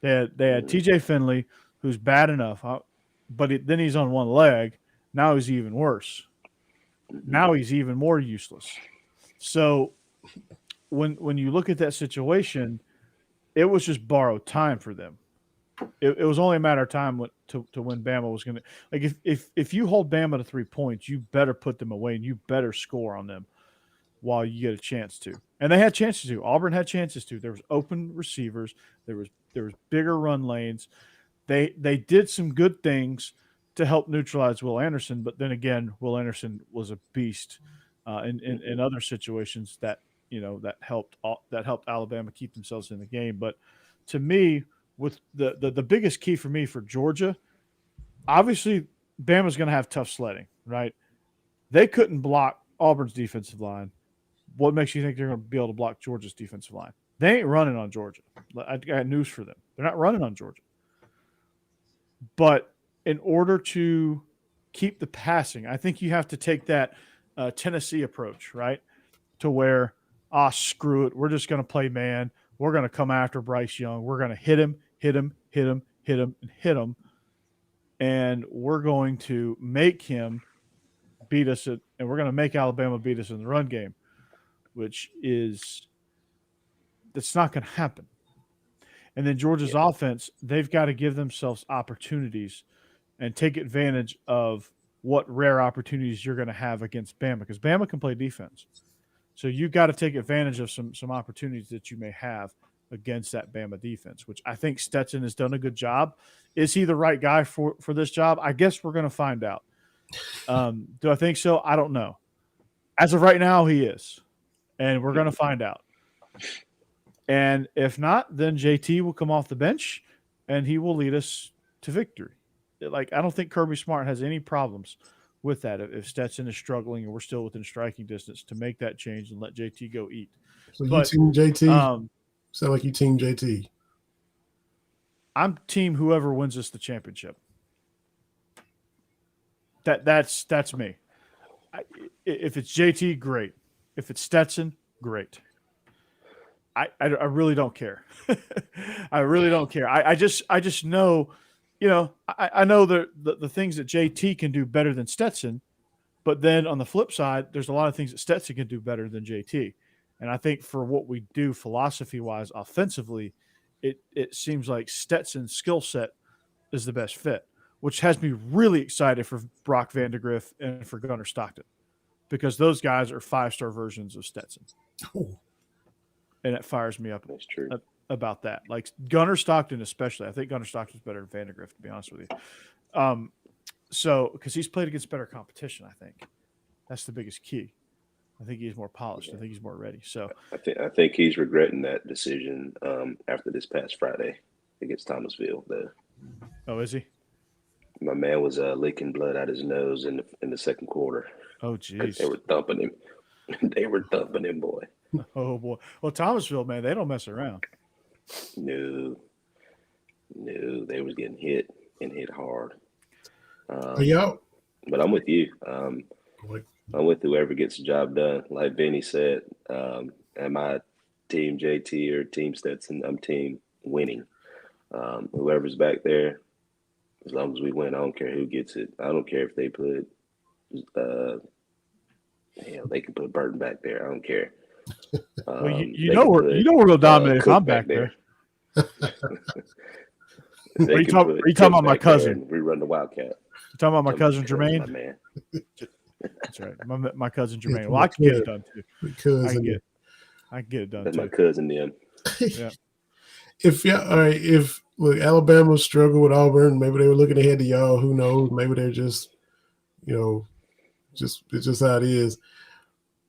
S1: They had T.J. Finley, who's bad enough, but then he's on one leg. Now he's even worse. Now he's even more useless. So when you look at that situation, it was just borrowed time for them. It was only a matter of time to when Bama was going to – like if you hold Bama to 3 points, you better put them away and you better score on them while you get a chance to. And they had chances to. Auburn had chances to. There was open receivers. There was bigger run lanes. They did some good things to help neutralize Will Anderson, but then again, Will Anderson was a beast in other situations that helped Alabama keep themselves in the game. But to me, with the biggest key for me for Georgia, obviously Bama's going to have tough sledding, right? They couldn't block Auburn's defensive line. What makes you think they're going to be able to block Georgia's defensive line? They ain't running on Georgia. I got news for them. They're not running on Georgia. But in order to keep the passing, I think you have to take that Tennessee approach, right? To where, screw it. We're just going to play man. We're going to come after Bryce Young. We're going to hit him, and hit him. And we're going to make him beat us, and we're going to make Alabama beat us in the run game, which is – that's not going to happen. And then Georgia's offense, they've got to give themselves opportunities and take advantage of what rare opportunities you're going to have against Bama, because Bama can play defense. So you've got to take advantage of some opportunities that you may have against that Bama defense, which I think Stetson has done a good job. Is he the right guy for this job? I guess we're going to find out. Do I think so? I don't know. As of right now, he is. And we're going to find out. And if not, then JT will come off the bench and he will lead us to victory. I don't think Kirby Smart has any problems with that. If Stetson is struggling and we're still within striking distance, to make that change and let JT go eat.
S2: So you team JT? Sound like you team JT.
S1: I'm team whoever wins us the championship. That's me. If it's JT, great. If it's Stetson, great. I really don't care. I really don't care. I just know, I know the things that JT can do better than Stetson, but then on the flip side, there's a lot of things that Stetson can do better than JT. And I think for what we do philosophy-wise offensively, it seems like Stetson's skill set is the best fit, which has me really excited for Brock Vandegrift and for Gunnar Stockton, because those guys are 5-star versions of Stetson.
S2: Oh.
S1: And it fires me up.
S3: That's true.
S1: About that. Like Gunnar Stockton especially. I think Gunnar Stockton's better than Vandegrift, to be honest with you. So because he's played against better competition, I think. That's the biggest key. I think he's more polished. I think he's more ready. So
S3: I think he's regretting that decision after this past Friday against Thomasville.
S1: Oh, is he?
S3: My man was leaking blood out his nose in the second quarter.
S1: Oh, geez.
S3: They were thumping him. They were thumping him, boy.
S1: Oh, boy. Well, Thomasville, man, they don't mess around.
S3: No, they was getting hit and hit hard. But I'm with you. I'm with whoever gets the job done. Like Vinny said, am I team JT or team Stetson? I'm team winning. Whoever's back there, as long as we win, I don't care who gets it. I don't care if they put they can put Burton back there. I don't care.
S1: Well, we're gonna dominate if I'm back there.
S3: Are
S1: you talking about my cousin?
S3: We run the Wildcat.
S1: You talking about my cousin Jermaine?
S3: My man.
S1: That's right, my cousin Jermaine. Well, I can get it done too. I can get it done
S3: That's
S1: too.
S3: my cousin then.
S1: Yeah.
S2: If Alabama struggled with Auburn, maybe they were looking ahead to y'all. Who knows? Maybe they're just, it's just how it is.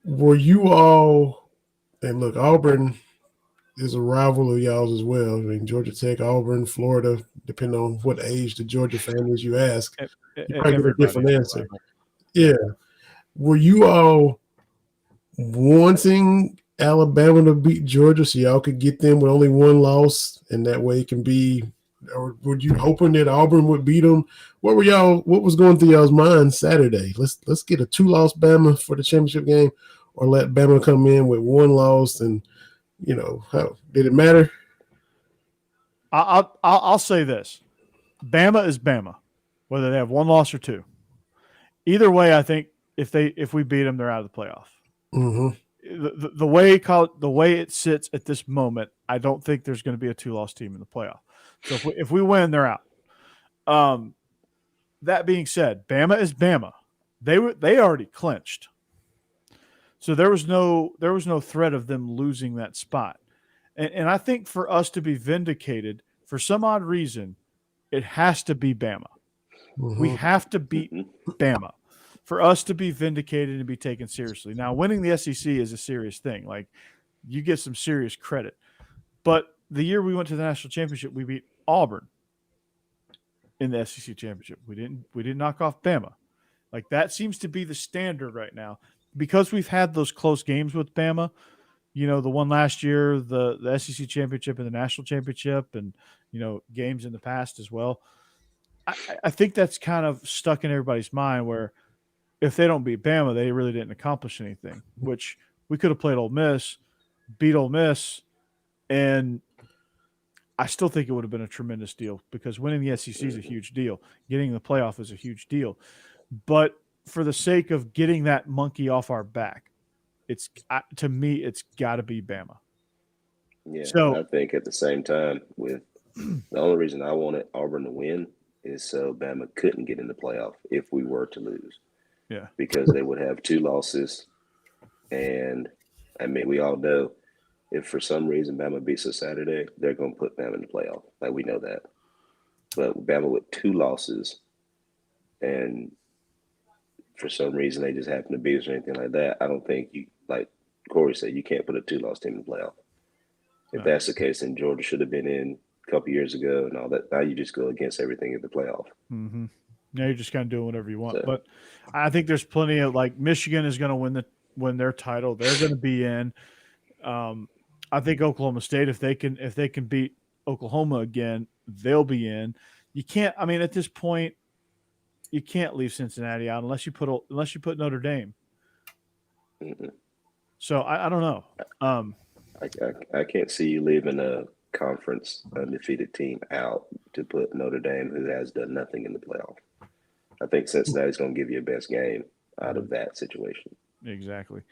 S2: Were you all? And look, Auburn is a rival of y'all's as well. I mean, Georgia Tech, Auburn, Florida, depending on what age the Georgia fan is you ask, you probably get a different answer. Yeah. Were you all wanting Alabama to beat Georgia so y'all could get them with only one loss, and that way it can be or were you hoping that Auburn would beat them? What was going through y'all's mind Saturday? Let's get a 2-loss Bama for the championship game, or let Bama come in with 1 loss, and how did it matter?
S1: I'll say this: Bama is Bama, whether they have 1 loss or 2. Either way, I think if we beat them, they're out of the playoff.
S2: Mm-hmm.
S1: The way it sits at this moment, I don't think there's going to be a 2-loss team in the playoff. So if we win, they're out. That being said, Bama is Bama. They already clinched, so there was no threat of them losing that spot. And I think for us to be vindicated, for some odd reason, it has to be Bama.
S2: Mm-hmm.
S1: We have to beat Bama for us to be vindicated and be taken seriously. Now, winning the SEC is a serious thing. Like, you get some serious credit. But the year we went to the national championship, we beat Auburn in the SEC championship. We didn't knock off Bama. Like, that seems to be the standard right now. Because we've had those close games with Bama, the one last year, the SEC championship and the national championship, and games in the past as well. I think that's kind of stuck in everybody's mind, where if they don't beat Bama, they really didn't accomplish anything, which we could have played Ole Miss, beat Ole Miss, and I still think it would have been a tremendous deal, because winning the SEC is a huge deal. Getting the playoff is a huge deal. But for the sake of getting that monkey off our back, to me, it's got to be Bama.
S3: Yeah, so I think at the same time, with the only reason I wanted Auburn to win is so Bama couldn't get in the playoff if we were to lose.
S1: Yeah,
S3: because they would have 2 losses, and I mean, we all know if for some reason Bama beats us Saturday, they're going to put Bama in the playoff. Like, we know that. But Bama with 2 losses, and for some reason they just happen to beat us or anything like that, I don't think you, like Corey said, you can't put a 2-loss team in the playoff. If that's the case, then Georgia should have been in a couple years ago and all that. Now you just go against everything in the playoff.
S1: Mm-hmm. Now you're just kind of doing whatever you want. So, but I think there's plenty of, like, Michigan is going to win their title. They're going to be in. I think Oklahoma State, if they can beat Oklahoma again, they'll be in. You can't. I mean, at this point, you can't leave Cincinnati out unless you put Notre Dame.
S3: Mm-hmm.
S1: So I don't know.
S3: I can't see you leaving a conference undefeated team out to put Notre Dame, who has done nothing in the playoff. I think Cincinnati's going to give you a best game out of that situation.
S1: Exactly.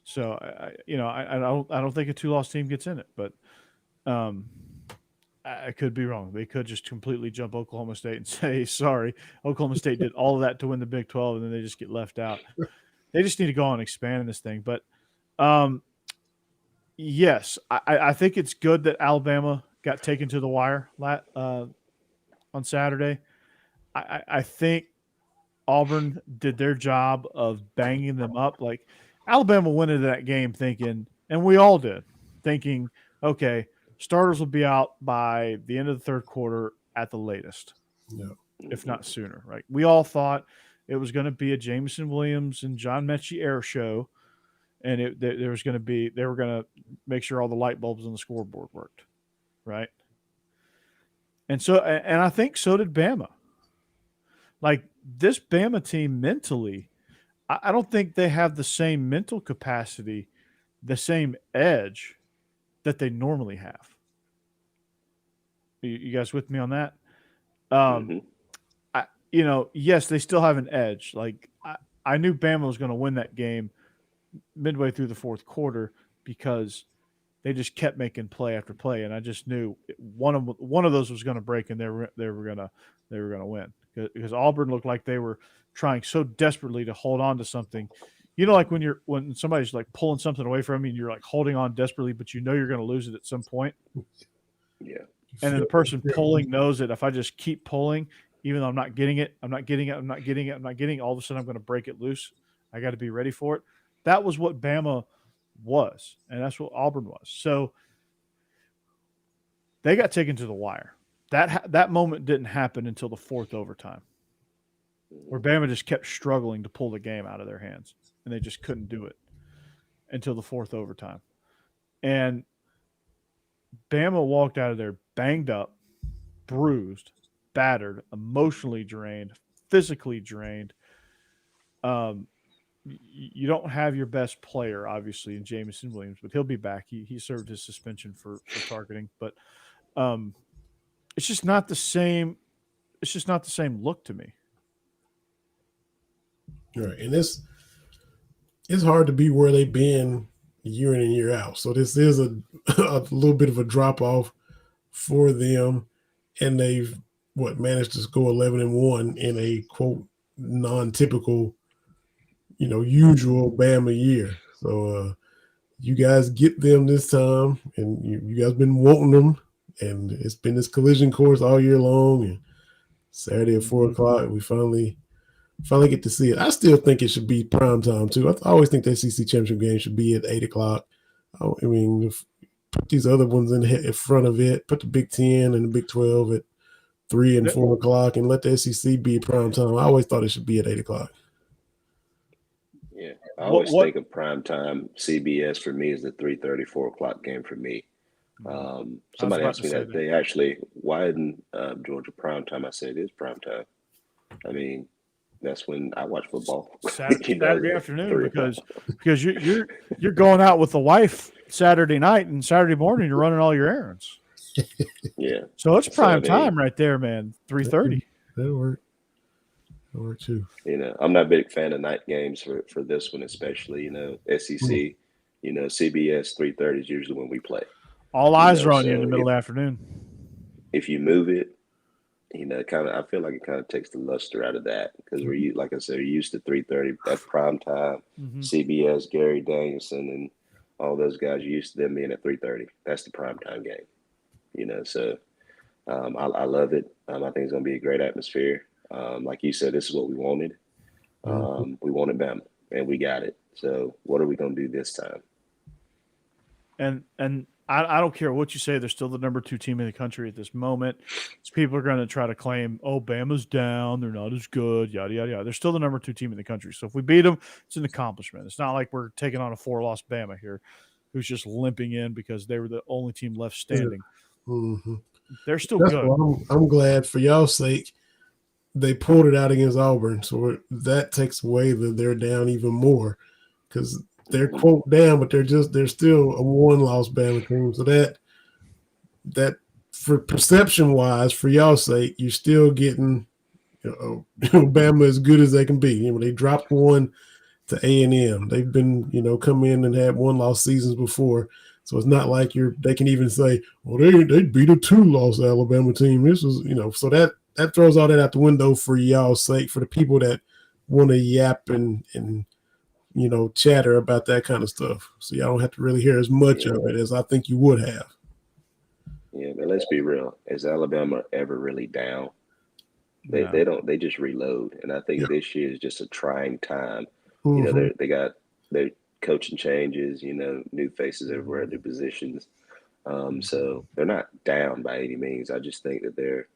S1: So I don't think a 2-loss team gets in it, but I could be wrong. They could just completely jump Oklahoma State and say, sorry, Oklahoma State did all of that to win the Big 12, and then they just get left out. They just need to go on expanding this thing. But yes, I think it's good that Alabama got taken to the wire on Saturday. I think Auburn did their job of banging them up. Like, Alabama went into that game thinking, and we all did, thinking, okay, starters will be out by the end of the third quarter at the latest, if not sooner. Right? We all thought it was going to be a Jamison Williams and John Mechie air show, and they were going to make sure all the light bulbs on the scoreboard worked, right? And I think so did Bama. Like, this Bama team mentally, I don't think they have the same mental capacity, the same edge that they normally have. You guys with me on that? Yes, they still have an edge. Like, I knew Bama was going to win that game midway through the fourth quarter because they just kept making play after play, and I just knew one of those was going to break, and they were going to win. Because Auburn looked like they were trying so desperately to hold on to something. Like when somebody's like pulling something away from you and you're like holding on desperately, but you're going to lose it at some point.
S3: Yeah.
S1: And then the person pulling knows that if I just keep pulling, even though I'm not getting it, all of a sudden I'm going to break it loose. I got to be ready for it. That was what Bama was, and that's what Auburn was. So they got taken to the wire. That moment didn't happen until the fourth overtime, where Bama just kept struggling to pull the game out of their hands, and they just couldn't do it until the fourth overtime. And Bama walked out of there banged up, bruised, battered, emotionally drained, physically drained. You don't have your best player, obviously, in Jamison Williams, but he'll be back. He served his suspension for targeting, but it's just not the same. It's just not the same look to me.
S2: Right, and it's hard to be where they've been year in and year out. So this is a little bit of a drop off for them, and they've managed to go 11-1 in a quote non-typical, usual Bama year. So you guys get them this time, and you guys been wanting them, and it's been this collision course all year long. And Saturday at 4:00, we finally get to see it. I still think it should be prime time too. I always think the SEC championship game should be at 8:00. I mean, put these other ones in front of it. Put the Big 10 and the Big 12 at 3 and 4 o'clock, and let the SEC be prime time. I always thought it should be at 8:00.
S3: Yeah, I always think of prime time. CBS for me is the 3:30, 4 o'clock game for me. Somebody asked me that they actually widen Georgia prime time. I said it is prime time. I mean, that's when I watch football.
S1: Saturday afternoon because you're going out with the wife Saturday night, and Saturday morning you're running all your errands.
S3: Yeah.
S1: So it's prime time right there, man. 3:30.
S2: That'll work. That'll work too.
S3: I'm not a big fan of night games for this one, especially. SEC. CBS 3:30 is usually when we play.
S1: All eyes are on you in the middle of the afternoon.
S3: If you move it, I feel like it kind of takes the luster out of that because like I said, we're used to 3:30. That's prime time. CBS, Gary Danielson, and all those guys are used to them being at 3:30. That's the prime time game. So I love it. I think it's going to be a great atmosphere. Like you said, this is what we wanted. We wanted Bama, and we got it. So what are we going to do this time?
S1: And I don't care what you say. They're still the number 2 team in the country at this moment. So people are going to try to claim, oh, Bama's down. They're not as good, yada, yada, yada. They're still the number 2 team in the country. So if we beat them, it's an accomplishment. It's not like we're taking on a 4-loss Bama here who's just limping in because they were the only team left standing.
S2: Mm-hmm.
S1: They're still good.
S2: I'm glad for y'all's sake they pulled it out against Auburn. So that takes away that they're down even more because they're quote down, but they're still a 1-loss Bama team. So that for perception wise, for y'all's sake, you're still getting Bama as good as they can be. They dropped one to A&M. They've been come in and had 1-loss seasons before. So it's not like they can even say, well, they beat a 2-loss Alabama team. This was, so that throws all that out the window for y'all's sake, for the people that want to yap and chatter about that kind of stuff. So y'all don't have to really hear as much of it as I think you would have.
S3: Yeah, but let's be real. Is Alabama ever really down? They don't. They just reload, and I think this year is just a trying time.
S2: Mm-hmm.
S3: They got their coaching changes. New faces everywhere at their positions. So they're not down by any means. I just think that they're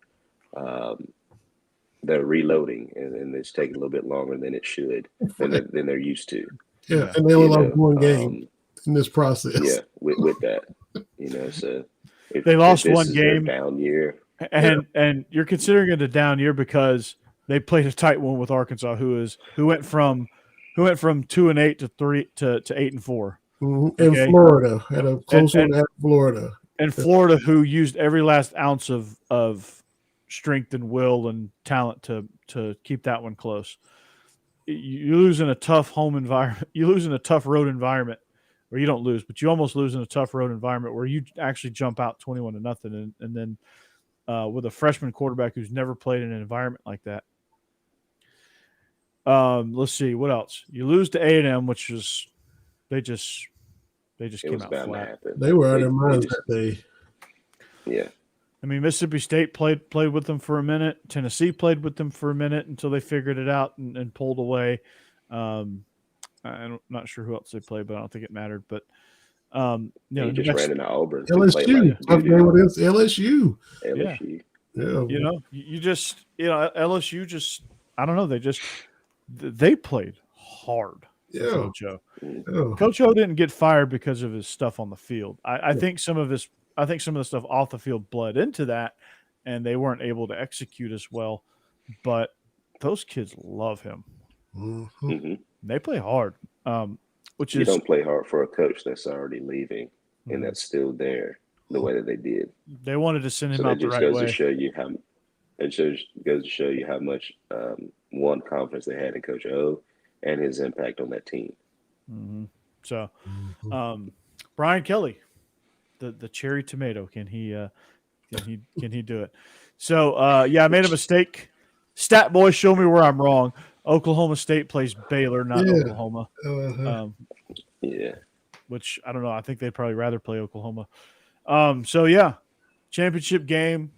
S3: reloading, and it's taking a little bit longer than it should than they're used to.
S2: Yeah, and they only lost one game in this process.
S3: Yeah, with that, so if
S1: they lost
S3: if this
S1: one
S3: is their
S1: game
S3: down year,
S1: and you're considering it a down year because they played a tight one with Arkansas, who went from 2-8 to 8-4.
S2: Mm-hmm. Okay? And Florida had a close one at Florida.
S1: And Florida, who used every last ounce of strength and will and talent to keep that one close. You lose in a tough home environment. You lose in a tough road environment, or you don't lose, but you almost lose in a tough road environment where you actually jump out 21-0, and then with a freshman quarterback who's never played in an environment like that. Let's see what else. You lose to A&M, which is they just came out flat.
S2: They were out of their minds that day.
S3: Yeah.
S1: I mean, Mississippi State played with them for a minute. Tennessee played with them for a minute until they figured it out and pulled away. I'm not sure who else they played, but I don't think it mattered. But
S3: you just ran into Auburn.
S2: LSU. LSU.
S3: LSU.
S2: Yeah.
S1: You just LSU just I don't know. They played hard.
S2: Yeah.
S1: Coach O.
S2: Yeah.
S1: Coach O didn't get fired because of his stuff on the field. I think some of the stuff off the field bled into that, and they weren't able to execute as well. But those kids love him.
S2: Mm-hmm.
S3: Mm-hmm.
S1: They play hard, which
S3: You
S1: is
S3: don't play hard for a coach that's already leaving and that's still there the way that they did.
S1: they wanted to send him
S3: So
S1: out
S3: that
S1: the
S3: just
S1: right
S3: goes
S1: way.
S3: to show you how goes to show you how much one confidence they had in Coach O and his impact on that team.
S1: Mm-hmm. So,
S2: Mm-hmm.
S1: Brian Kelly, the cherry tomato, can he do it? So yeah, I made a mistake. Stat boy, show me where I'm wrong. Oklahoma State plays Baylor, not
S2: Yeah.
S1: Oklahoma.
S2: Uh-huh.
S3: Yeah.
S1: Which I don't know. I think they'd probably rather play Oklahoma. So yeah, championship game.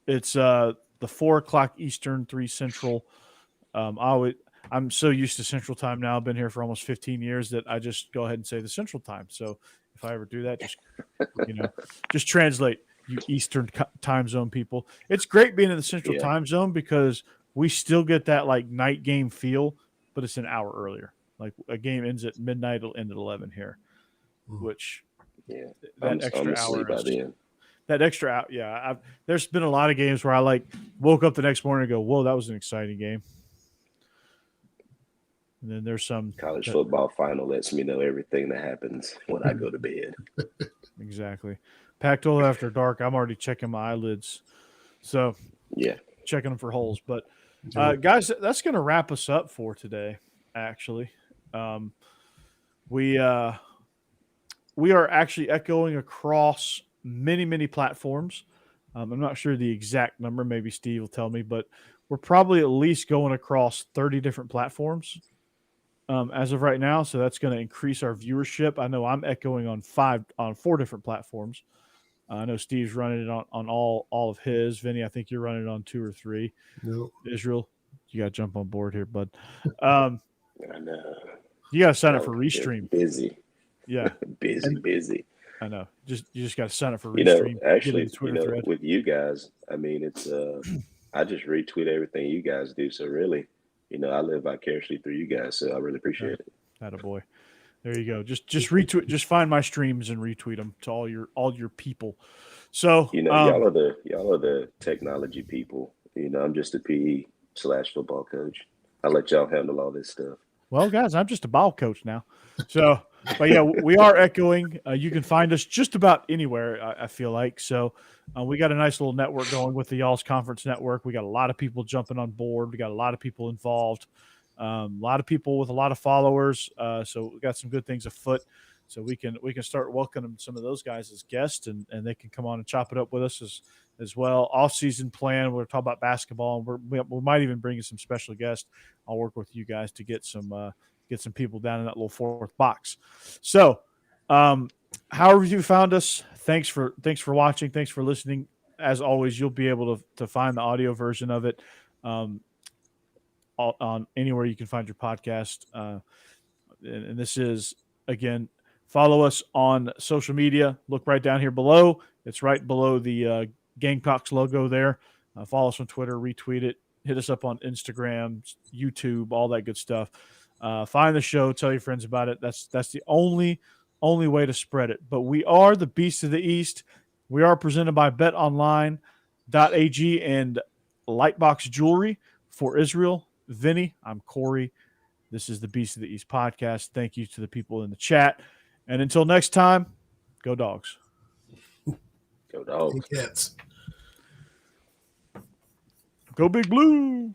S1: It's the 4:00 Eastern, 3 Central. I'm so used to Central Time now. I've been here for almost 15 years that I just go ahead and say the Central Time. So if I ever do that, just translate, you Eastern Time Zone people. It's great being in the Central Time Zone because we still get that like night game feel, but it's an hour earlier. Like a game ends at midnight, it'll end at 11 here, which
S3: I'm asleep by then.
S1: That extra out, yeah. There's been a lot of games where I like woke up the next morning and go, "Whoa, that was an exciting game." And then there's some
S3: college football final lets me know everything that happens when I go to bed.
S1: Exactly. Pac-12 after dark, I'm already checking my eyelids. So
S3: yeah,
S1: checking them for holes. But guys, that's going to wrap us up for today. Actually, we are actually echoing across many platforms. I'm not sure the exact number. Maybe Steve will tell me, but we're probably at least going across 30 different platforms as of right now. So that's going to increase our viewership. I know I'm echoing on 4 different platforms. I know Steve's running it on all of his. Vinny, I think you're running it on 2 or 3.
S2: Nope.
S1: Israel, you got to jump on board here, bud.
S3: I know.
S1: You got to sign up for Restream.
S3: Busy.
S1: Yeah.
S3: busy.
S1: I know. You just got to sign up for Restream.
S3: Actually, with you guys, I mean, it's I just retweet everything you guys do. So really, I live vicariously through you guys. So I really appreciate it.
S1: Attaboy. There you go. Just retweet. Just find my streams and retweet them to all your people. So
S3: y'all are the technology people. I'm just a PE/football coach. I let y'all handle all this stuff.
S1: Well, guys, I'm just a ball coach now. So, but yeah, we are echoing. You can find us just about anywhere, I feel like. So we got a nice little network going with the Y'all's Conference Network. We got a lot of people jumping on board. We got a lot of people involved. A lot of people with a lot of followers. So we got some good things afoot. So we can start welcoming some of those guys as guests, and they can come on and chop it up with us as well. Off-season plan, we're talking about basketball, and we might even bring in some special guests. I'll work with you guys to get some people down in that little 4th box. So, however you found us, thanks for watching, thanks for listening. As always, you'll be able to find the audio version of it on anywhere you can find your podcast. And this is, again, follow us on social media. Look right down here below. It's right below the Gamecocks logo there. Follow us on Twitter, retweet it, hit us up on Instagram, YouTube, all that good stuff. Find the show, tell your friends about it. That's the only way to spread it. But we are the Beast of the East. We are presented by BetOnline.ag and Lightbox Jewelry. For Israel, Vinny, I'm Corey. This is the Beast of the East podcast. Thank you to the people in the chat. And until next time, go Dogs.
S3: Go Dogs.
S2: Cats.
S1: Go Big Blue.